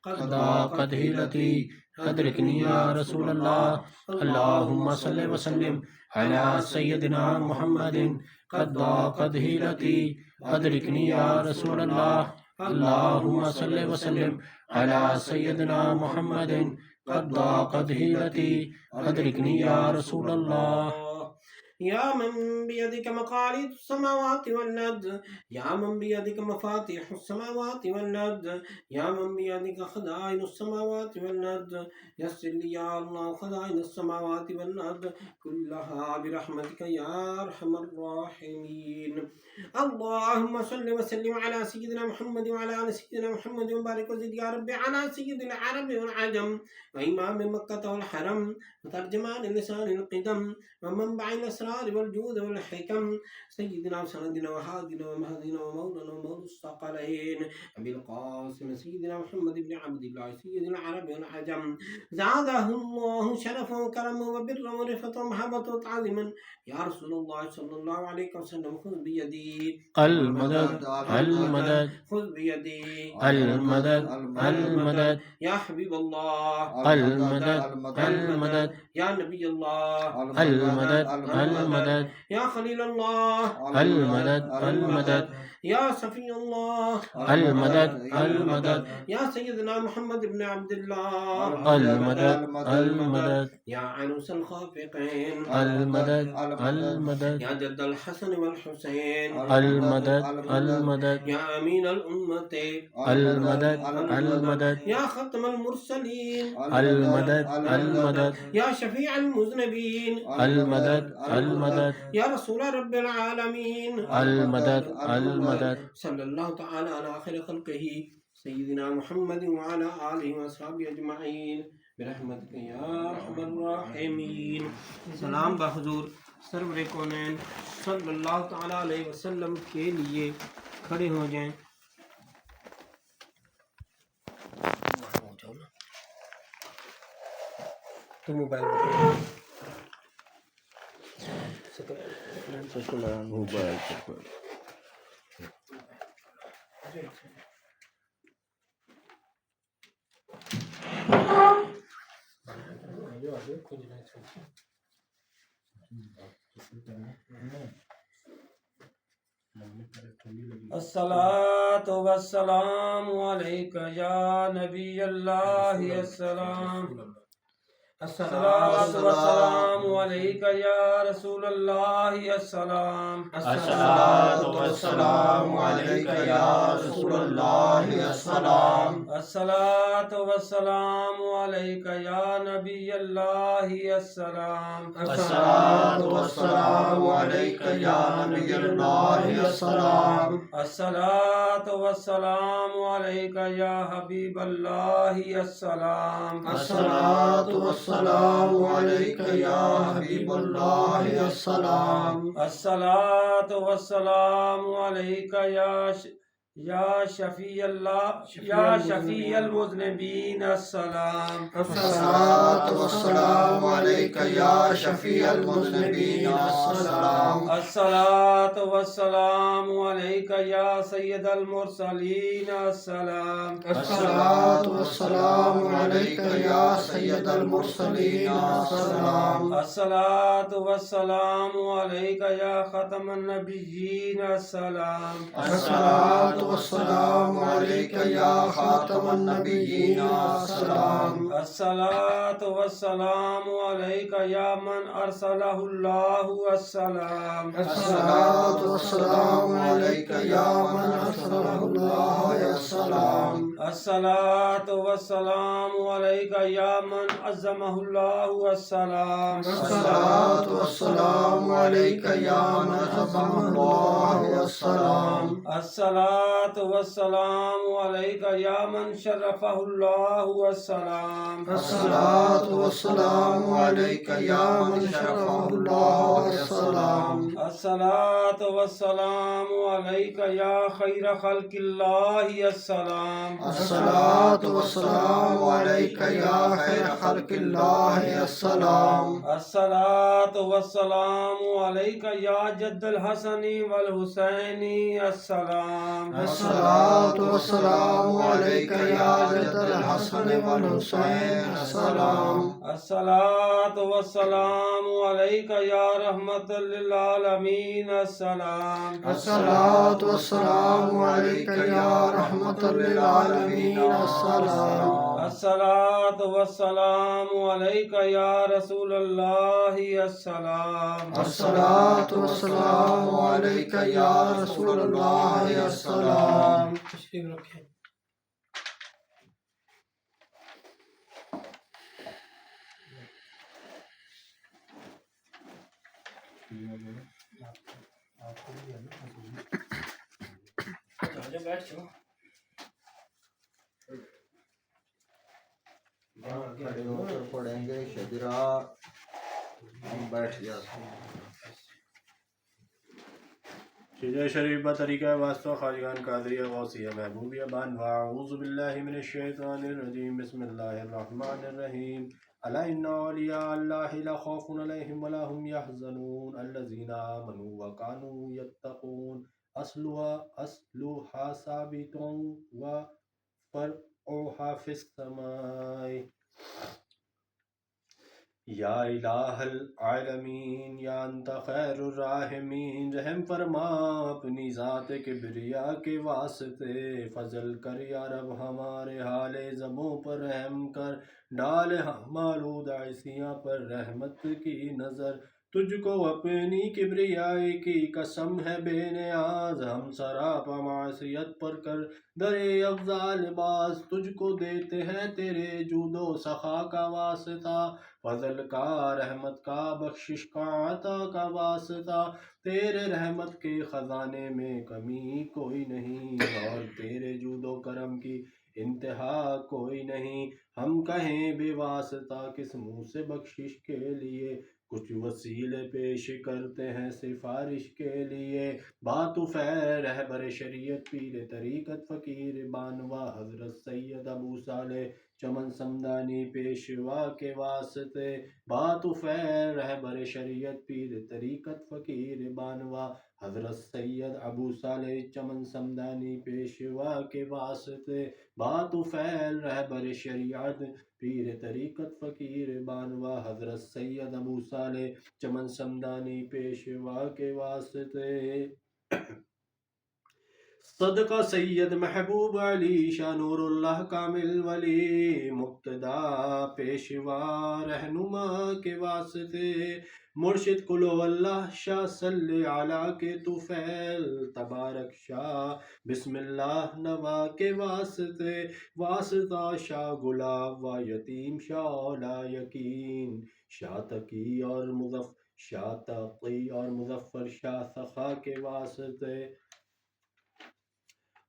قد ضاقت هيلتي أدركني يا رسول الله. اللهم صل وسلم على سيدنا محمد قد ضاقت هيلتي أدركني يا رسول الله. اللهم صل وسلم على سيدنا محمد قد ضاقت هيلتي أدركني يا رسول الله. يا من بيدك مقاليد السماوات والأرض يا من بيدك مفاتيح السماوات والأرض يا من بيدك خزائن السماوات والأرض يسر لي يا الله خزائن السماوات والأرض كلها برحمتك يا أرحم الراحمين. اللهم صل وسلم على سيدنا محمد وعلى آل سيدنا محمد وبارك وزد يا رب على سيد العرب والعجم وإمام مكة والحرم وترجمان لسان القدم ومنبع الأسرار والجود والحكم سيدنا وسندنا وهادنا ومهدنا ومولانا ومولى الثقلين أبي القاسم سيدنا محمد بن عبد الله سيد العرب والعجم زاده الله شرفا وكرما وبرا ورفة ومحبة وتعظيما يا رسول الله صلى الله عليه وسلم. خذ بيدي المدد المدد خذ بيدي المدد المدد يا حبيب الله المدد المدد يا نبي الله المدد المدد يا خليل الله المدد المدد يا صفي الله المدد المدد يا سيدنا محمد بن عبد الله المدد المدد يا عنوس الخافقين المدد المدد يا جد الحسن والحسين المدد المدد يا أمين الأمة المدد المدد يا ختم المرسلين المدد المدد يا شفيع المذنبين المدد المدد يا رسول رب العالمين المدد المدد. صلى الله تعالى على خير خلقه سيدنا محمد وعلى آله وأصحابه أجمعين برحمتك يا أرحم الراحمين. سلام بحضور سرور کونین صلی اللہ تعالیٰ علیہ وسلم کے لیے کھڑے ہو جائیں. تو موبائل الصلاۃ والسلام علیک یا نبی اللہ السلام. الصلاۃ والسلام علیک یا رسول اللہ السلام. الصلاۃ والسلام علیک یا رسول اللہ السلام. الصلاۃ والسلام علیک یا نبی اللہ السلام. الصلاۃ والسلام علیک یا نبی اللہ السلام. الصلاۃ والسلام علیک یا حبیب اللہ السلام. الصلاۃ والسلام علیک یا حبیب اللہ السلام. الصلاۃ والسلام علیک یا یا شفیع اللہ یا شفیع المذنبین السلام الصلاة والسلام عليك يا شفيع المذنبين السلام الصلاة والسلام علیک یا سید المرسلین السلام الصلاة والسلام عليك يا سيد المرسلين السلام الصلاة والسلام علیک یا ختم النبیین السلام الصلاة والسلام عليك يا خاتم النبيين السلام الصلاة والسلام علیک یا من ارسلہ اللہ السلام الصلاة والسلام عليك يا من أرسله الله السلام الصلاة والسلام علیک یا من عظمہ اللہ السلام الصلاة والسلام عليك يا من عظم الله السلام الصلاة والسلام علیک یا من شرفہ اللہ السلام الصلاة والسلام عليك يا من شرفه الله السلام الصلاة والسلام علیک یا خیر خلق اللہ السلام الصلاة والسلام عليك يا خير خلق الله السلام الصلاة والسلام علیک یا جد الحسن والحسین السلام الصلاة والسلام عليك يا جد الحسن والحسين السلام الصلاة والسلام علیک یا رحمت للعالمین السلام الصلاة والسلام عليك يا رحمة للعالمين السلام الصلاة والسلام علیک یا رسول اللہ السلام الصلاة والسلام عليك يا رسول الله السلام تشریف رکھیں کھڑے ہو کر پڑھیں گے شجرا ہم بیٹھ گیا شجاع شریف بطریقہ واسطہ خواجگان قادریہ غوثیہ محبوبیہ بان واعوذ باللہ من الشیطان الرجیم بسم اللہ الرحمن الرحیم الا ان اولیاء اللہ لا خوف علیہم ولا هم يحزنون الذین آمنوا وكانوا يتقون اصلها ثابت وفرعها في السماء یا الہ العالمین یا انت خیر الراحمین رحم فرما اپنی ذات کبریا کے واسطے فضل کر یا رب ہمارے حال زموں پر رحم کر ڈال ہم آلود عیسیاں پر رحمت کی نظر تجھ کو اپنی کبریائی کی قسم ہے بے نیاز ہم سراپا معصیت پر کر درے افضال لباس تجھ کو دیتے ہیں تیرے جود و سخا کا واسطہ فضل کا رحمت کا بخشش کا عطا کا واسطہ تیرے رحمت کے خزانے میں کمی کوئی نہیں اور تیرے جود و کرم کی انتہا کوئی نہیں ہم کہیں بے واسطہ کس منہ سے بخشش کے لیے کچھ وسیلے پیش کرتے ہیں سفارش کے لیے بات فیر رہبر شریعت پیر طریقت فقیر بانوا حضرت سید ابو صالح چمن سمدانی پیشوا کے واسطے بات فیر رہبر شریعت پیر طریقت فقیر بانوا حضرت سید ابو صالح چمن سمدانی پیشوا کے واسطے بات فیل رہبر شریعت پیر طریقت فقیر بانوا حضرت سید ابو صالح چمن سمدانی پیشوا کے واسطے صدقہ سید محبوب علی شاہ نور اللہ کامل ولی مقتدا پیشوا رہنما کے واسطے مرشد کلو اللہ شاہ صلی علی کے طفیل تبارک شاہ بسم اللہ نوا کے واسطے واسطہ شاہ گلاب و یتیم شاہ اولا یقین شاہ تقی اور مظفر شاہ سخا کے واسطے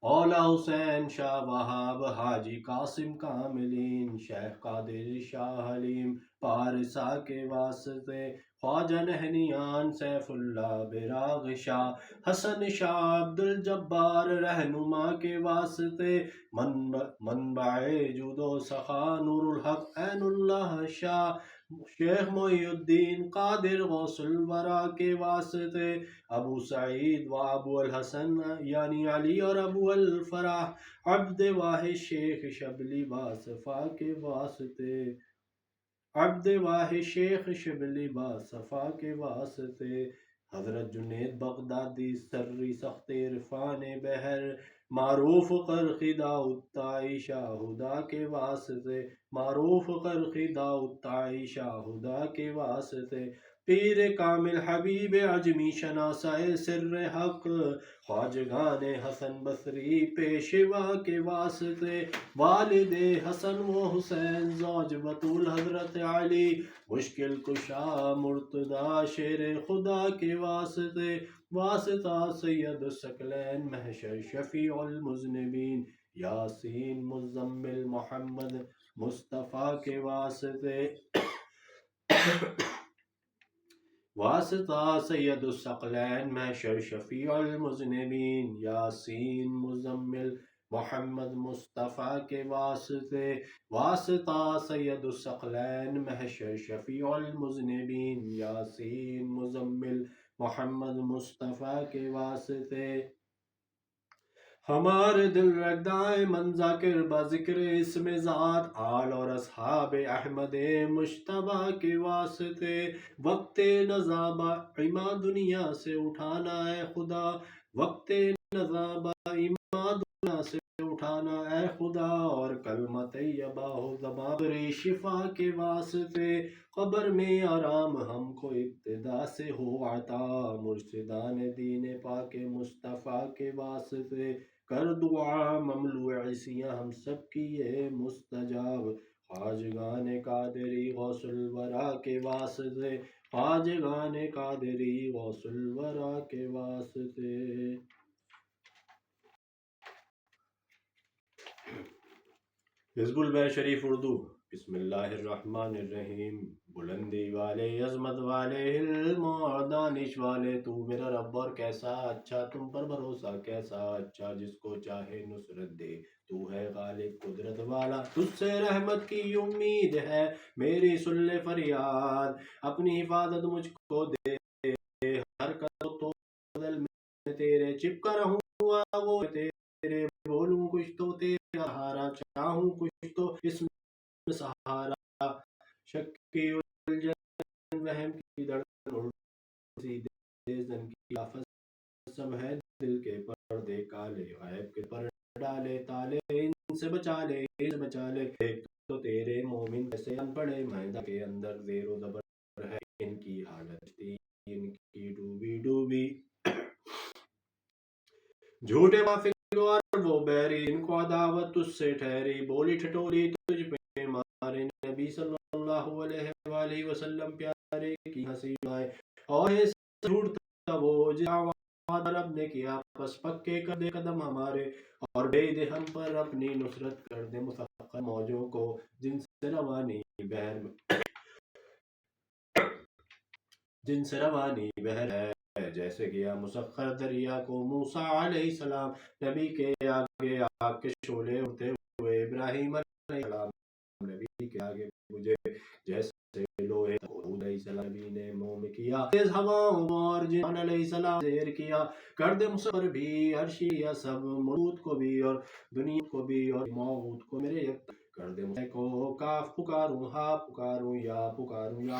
اولا حسین شاہ وہاب حاجی قاسم کاملین شیخ قادر شاہ حلیم پارسا کے واسطے خواجہ نہنیان سیف اللہ براغ شاہ حسن شاہ عبد الجبار رہنما کے واسطے منبع جود و سخا نور الحق عین اللہ شاہ شیخ محی الدین قادر غوث الورا کے واسطے ابو سعید و ابو الحسن یعنی علی اور ابو الفرح عبد واحد شیخ شبلی باصفا کے واسطے عبد واحد شیخ شبلی باصفا کے واسطے حضرت جنید بغدادی سری سخت عرفان بہر معروف قرخی داؤد طائی شاہ ہدا کے واسطے معروف قرخی داؤد طائی شاہ ہدا کے واسطے پیر کامل حبیب عجمی شناسہ سر حق خواجگان حسن بصری پیشوا کے واسطے والد حسن و حسین زوج بطول حضرت علی مشکل کشا مرتضی شیر خدا کے واسطے واسطہ سید الثقلین محشر شفیع المذنبین یاسین مزمل محمد مصطفیٰ کے واسطے واسطہ سید الثقلین محشر شفیع المذنبین یاسین مزمل محمد مصطفیٰ کے واسطے واسطہ سید الثقلین محشر شفیع المذنبین یاسین مزمل محمد مصطفیٰ کے واسطے ہمارے دل رگدائے من ذاکر بذکر اسم ذات آل اور اصحاب احمد مشتبہ کے واسطے وقت نزابہ ایما دنیا سے اٹھانا اے خدا وقت نزابہ ایما دنیا سے اٹھانا اے خدا اور کلمہ طیبہ ہو زبابری شفا کے واسطے قبر میں آرام ہم کو ابتدا سے ہو عطا مرشدان دین پاک مصطفیٰ کے واسطے کر دعا مملوع عیسیاں ہم سب کی یہ مستجاب خواجگان قادری غوث الورا کے واسطے خواجگان قادری غوث الورا کے واسطے حزب البیت شریف اردو بسم اللہ الرحمن الرحیم بلندی والے عظمت والے علم اور دانش والے تو میرا رب اور کیسا اچھا تم پر بھروسہ کیسا اچھا جس کو چاہے نصرت دے تو ہے غالب قدرت والا تجھ سے رحمت کی امید ہے میری سن لے فریاد اپنی حفاظت مجھ کو دے ہر قدر تو بدل میں تیرے چپکا رہوں وہ تیرے بولوں کچھ تو تیرا ہارا چاہوں کچھ تو اس میں سہارا شکی الجن وہم کی دھڑکن سیدھے زن کی آفت سب ہے دل کے پردے کالے غیب کے پر ڈالے تالے ان سے بچا لے ایک تو تیرے مومن جیسے ان پڑے میدہ کے اندر زیر و زبر ہے ان کی حالت تھی ان کی ڈوبی ڈوبی جھوٹے وافق اور وہ بیری ان کو عداوت تجھ سے ٹھہری بولی ٹھٹولی تجھ پہ مارے نبی صلی اللہ علیہ وآلہ وسلم پیارے کی ہنسی آئے اور جھوٹتا وہ جاواد رب نے کیا پس پکے کر دے قدم ہمارے اور دے دے ہم پر اپنی نصرت کر دے مسخر موجوں کو جن سے روانی بہر ہے جیسے کیا مسخر دریا کو موسیٰ علیہ السلام نبی کے آگے آگ کے شعلے اڑتے ہوئے ابراہیم علیہ السلام نبی کے آگے مجھے جیسے لوہے داؤد علیہ السلام نبی نے موم کیا تیز ہواؤں اور جن علیہ السلام زیر کیا کر دے مسخر بھی عرشی یا سب ملوت کو بھی اور دنیا کو بھی اور موعود کو میرے یک کر دے مسخر کو کاف پکاروں ہا پکاروں یا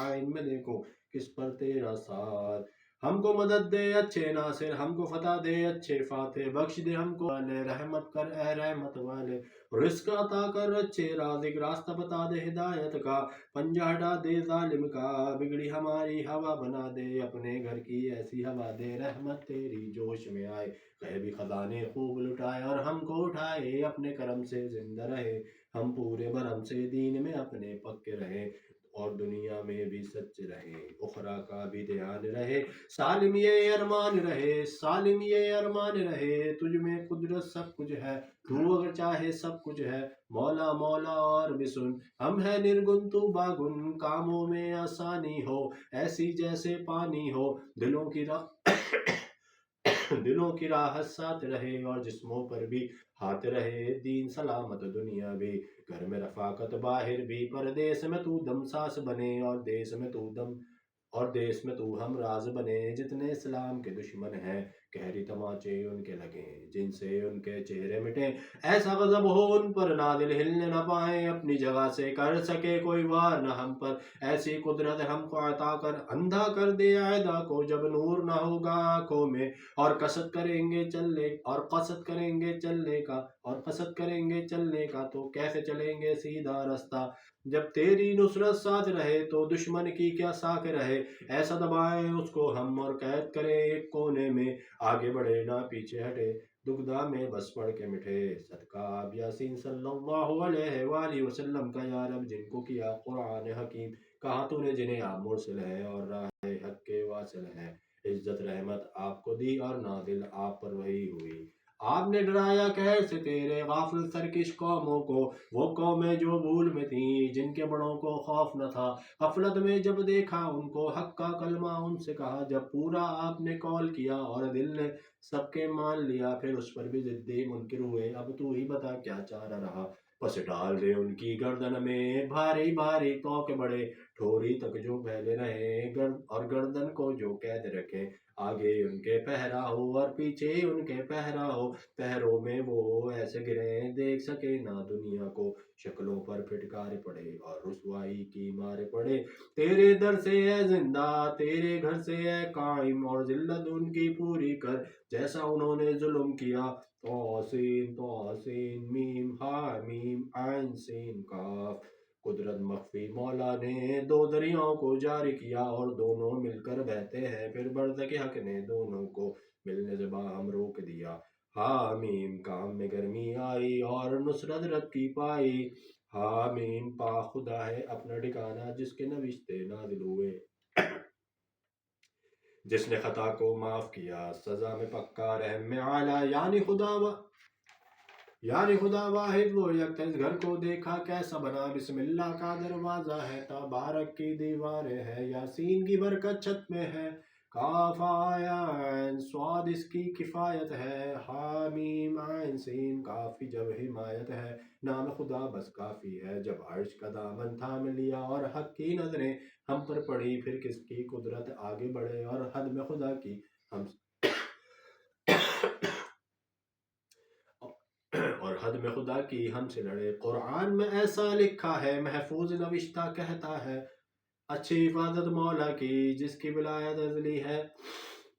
عین میں دیکھوں کس پر تیرا ساتھ ہم کو مدد دے اچھے ناصر ہم کو فتح دے اچھے فاتح بخش دے ہم کو والے رحمت کر اے رحمت والے رزق عطا کر اچھے رازق راستہ بتا دے ہدایت کا پنجہ ہٹا دے ظالم کا بگڑی ہماری ہوا بنا دے اپنے گھر کی ایسی ہوا دے رحمت تیری جوش میں آئے غیبی خزانے خوب لٹائے اور ہم کو اٹھائے اپنے کرم سے زندہ رہے ہم پورے برہم سے دین میں اپنے پکے رہے اور دنیا میں بھی سچ رہے، اخرا کا بھی دھیان رہے، سالم یہ ارمان رہے، سالم یہ ارمان رہے، تجھ میں قدرت سب کچھ ہے، تو اگر چاہے سب کچھ ہے، مولا مولا اور بھی سن، ہم ہے نرگن تو باگن، کاموں میں آسانی ہو ایسی جیسے پانی ہو، دلوں کی راہ دلوں کی راحت ساتھ رہے اور جسموں پر بھی ہاتھ رہے، دین سلامت دنیا بھی، گھر میں رفاقت باہر بھی، پردیس میں تو دم ساس بنے اور دیس میں تو ہم راز بنے، جتنے اسلام کے دشمن ہیں گہری تماچے ان کے لگیں، جن سے ان کے چہرے مٹیں، ایسا غضب ہو ان پر نادل ہلنے نہ پائیں، اپنی جگہ سے کر سکے کوئی وار نہ ہم پر، ایسی قدرت ہم کو عطا کر، اندھا کر دے عیدا کو جب نور نہ ہوگا آنکھوں میں، اور قصد کریں گے چلنے کا تو کیسے چلیں گے سیدھا رستہ، جب تیری نصرت ساتھ رہے تو دشمن کی کیا ساکھ رہے، ایسا دبائیں اس کو ہم اور قید کریں ایک کونے میں، آگے بڑھے نہ پیچھے ہٹے، دکھدا میں بس پڑھ کے مٹھے، صدقہ آپ یاسین صلی اللہ علیہ وآلہ وسلم کا یا رب، جن کو کیا قرآن حکیم، کہا تو نے جنہیں آپ مرسل ہے اور راہ حق کے واصل ہے، عزت رحمت آپ کو دی اور نازل آپ پر وہی ہوئی، آپ نے ڈرایا قہر سے تیرے غافل سرکش قوموں کو، وہ قومیں جو بھول میں تھیں جن کے بڑوں کو خوف نہ تھا، غفلت میں جب دیکھا ان کو حق کا کلمہ ان سے کہا، جب پورا آپ نے قول کیا اور دل نے سب کے مان لیا، پھر اس پر بھی ضدی منکر ہوئے، اب تو ہی بتا کیا چارہ رہا، پس ڈال دے ان کی گردن میں بھاری بھاری توق بڑے، ٹھوری تک جو پھیلے رہے اور گردن کو جو قید رکھے، آگے ان کے پہرا ہو اور پیچھے ان کے پہرا ہو، پہروں میں وہ ایسے گریں دیکھ سکے نہ دنیا کو، شکلوں پر پھٹکار پڑے اور رسوائی کی مارے پڑے، تیرے در سے اے زندہ تیرے گھر سے اے قائم، اور ذلت ان کی پوری کر جیسا انہوں نے ظلم کیا، توسین میم ہا میم عین سین کاف، قدرت مخفی مولا نے دو دریاؤں کو جاری کیا اور دونوں مل کر بہتے ہیں، پھر برزخ حق نے دونوں کو ملنے سے باہم روک دیا، حامیم کام میں گرمی آئی اور نصرت رب کی پائی، حامیم پا خدا ہے اپنا ٹھکانہ جس کے نوشتے نازل ہوئے، جس نے خطا کو معاف کیا سزا میں پکا رحم میں اعلی، یعنی خدا واحد وہ یکتا، اس گھر کو دیکھا کیسا بنا، بسم اللہ کا دروازہ ہے، تبارک کی دیواریں ہے، یاسین کی برکت چھت میں ہے، کاف آیا عین صاد اس کی کفایت ہے، حامیم عین سین کاف کی جب حمایت ہے، نام خدا بس کافی ہے، جب عرش کا دامن تھام لیا اور حق کی نظریں ہم پر پڑی، پھر کس کی قدرت آگے بڑھے اور حد میں خدا کی ہم اور حد میں خدا کی ہم سے لڑے، قرآن میں ایسا لکھا ہے محفوظ نوشتہ کہتا ہے، اچھی حفاظت مولا کی جس کی ولایت ازلی ہے،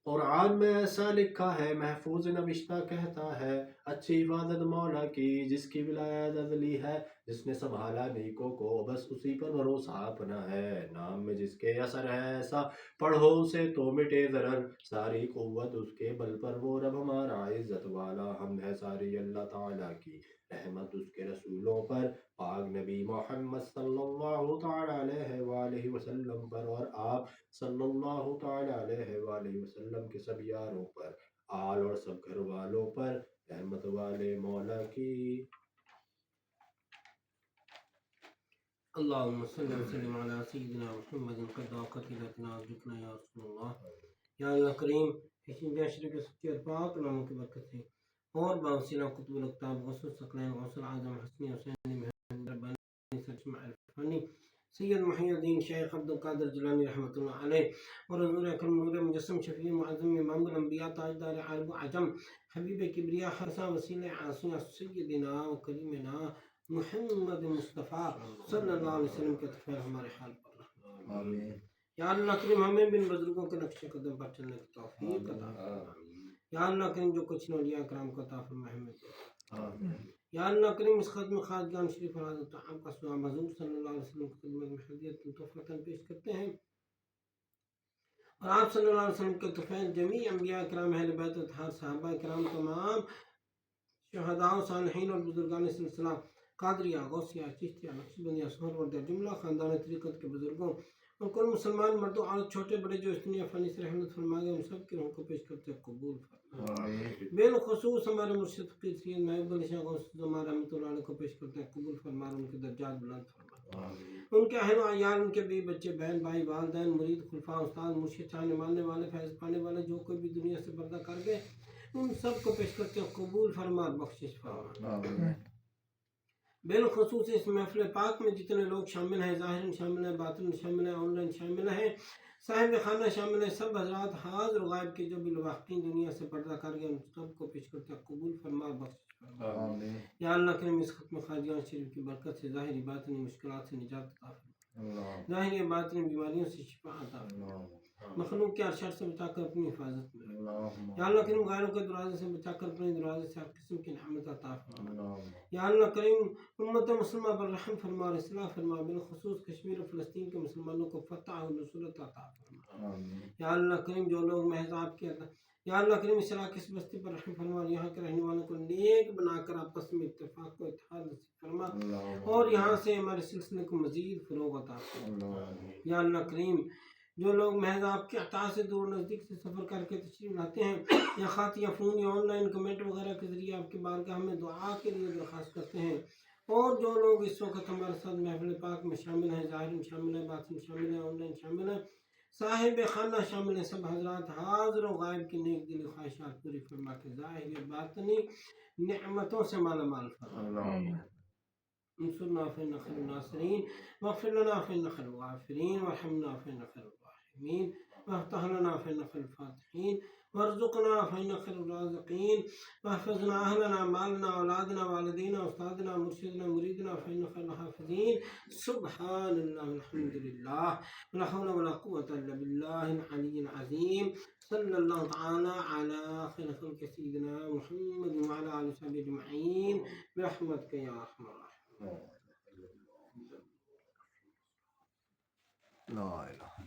قرآن میں ایسا لکھا ہے محفوظ نوشتہ کہتا ہے، اچھی حفاظت مولا کی جس کی ولایت ازلی ہے، جس نے سنبھالا نیکوں کو بس اسی پر بھروسہ اپنا ہے، نام میں جس کے اثر ہے ایسا پڑھو اسے تو مٹے ضرر، ساری قوت اس کے بل پر وہ رب ہمارا عزت والا، حمد ہے ساری اللہ تعالیٰ کی، رحمت اس کے رسولوں پر، پاک نبی محمد صلی اللہ تعالیٰ علیہ وآلہ وسلم پر، اور آپ صلی اللہ تعالیٰ علیہ وآلہ وسلم کے سب یاروں پر، آل اور سب گھر والوں پر، رحمت والے مولا کی۔ اللهم صل وسلم على سيدنا محمد قد قتلتنا ارجوكنا يا رسول الله، یا اللہ کریم کسی بھی اشرف کے سچے اور پاک ناموں کی برکت سے اور باوسیلہ قطب الاقطاب غوث ثقلین غوث العظم حسنی حسین محمد ربانی سرچمہ الفانی سید محی الدین شیخ عبد القادر جیلانی رحمۃ اللہ علیہ، اور حضور اکرم نور مجسم شفیع معظم امام الانبیاء تاجدار عرب و عجم حبیب کبریا حسن وسیل عاصم سیدنا و کریمنا محمد مصطفیٰ صلی اللہ علیہ وسلم کے طفیل ہمارے حال پر رحمت، آمین، یا اللہ کریم ہمیں بن بزرگوں کے نقش قدم پر چلنے کی توفیق عطا فرما، یا اللہ کریم جو کچھ اولیاء کرام کو عطا فرما ہمیں دے، یا اللہ کریم اس ختم خواجگان شریف اور حضرت عام کا سوا حضور صلی اللہ علیہ وسلم کی خدمت میں حدیت تحفۃ پیش کرتے ہیں، اور آپ صلی اللہ علیہ وسلم کے طفیل جمیع انبیاء کرام اہل بیت اطہار صحابہ کرام تمام شہداء و صالحین اور بزرگان سلسلہ قادریہ غوثیہ چشتیہ نقشبندیہ سہروردیہ جملہ خاندان طریقت کے بزرگوں اور کل مسلمان مردوں عورت چھوٹے بڑے جو اس دنیا فانی سے رحمت فرما گئے ان سب کی روح کو پیش کرتے ہیں قبول فرما بالخصوص ہمارے مرشد فقیر سید محبوب علی شاہ غوث الزمان رحمۃ اللہ علیہ کو پیش کرتے ہیں قبول فرما ان کے درجات بلند فرما ان کے اہل و عیال ان کے بیوی بچے بہن بھائی والدین مرید خلفاء استاد مرشد چاہنے ماننے والے فیض پانے والے جو کوئی بھی دنیا سے پردہ کر گئے ان سب کو پیش کرتے ہیں قبول فرما بخشش فرما بالخصوص اس محفل پاک میں جتنے لوگ شامل ہیں ظاہر شامل ہیں باطن شامل ہیں آن لائن شامل ہیں صاحب خانہ شامل ہیں سب حضرات حاضر و غائب کے جو بھی لواحقین دنیا سے پردہ کر گئے ان سب کو پیش کرتے ہیں قبول فرما بخشش فرما یا اللہ کریم اس ختم خارجان شریف کی برکت سے ظاہری باطنی مشکلات سے نجات عطا فرما ظاہری باطنی بیماریوں سے شفا عطا فرما مخلوق کے ارشاد سے بچا کر اپنی حفاظت میں یا اللہ کریم غیروں کے دروازے سے بچا کر اپنے دروازے سے ہر قسم کی نعمت عطا فرما یا اللہ کریم امت مسلمہ پر رحم فرما اور اصلاح فرما بالخصوص کشمیر و فلسطین کے مسلمانوں کو فتح و نصرت عطا فرما یا اللہ کریم جو لوگ محض آپ کے یا اللہ کریم اس علاقے اس بستی پر رحم فرما اور یہاں کے رہنے والوں کو نیک بنا کر آپس میں اتفاق و اتحاد نصیب فرما اور یہاں سے ہمارے سلسلے کو مزید فروغ عطا فرما یا اللہ کریم جو لوگ محض آپ کے عطا سے دور نزدیک سے سفر کر کے تشریف لاتے ہیں یا خط یا فون یا آن لائن کمنٹ وغیرہ کے ذریعے آپ کی بارگاہ میں دعا کے لیے درخواست کرتے ہیں اور جو لوگ اس وقت ہمارے ساتھ محفل پاک میں شامل ہیں ظاہر شامل ہیں باطن شامل ہیں آن لائن شامل ہیں صاحب خانہ شامل ہیں سب حضرات حاضر و غائب کی نیک دلی خواہشات پوری فرما کے ظاہر باطنی نعمتوں سے مالا مال فرما انصرنا فإنك خير الناصرين واغفر لنا فإنك خير الغافرين وارحمنا فإنك خير الراحمين وافتح لنا فإنك خير الفاتحين وارزقنا فإنك خير الرازقين واحفظنا أهلنا مالنا أولادنا والدينا أستاذنا مرشدنا مريدنا فإنك خير الحافظين سبحان الله والحمد لله ولا حول ولا قوة إلا بالله العلي العظيم صلى الله تعالى على خير خلق سيدنا محمد وعلى آله وصحبه أجمعين برحمتك يا أرحم الراحمين. لا الہ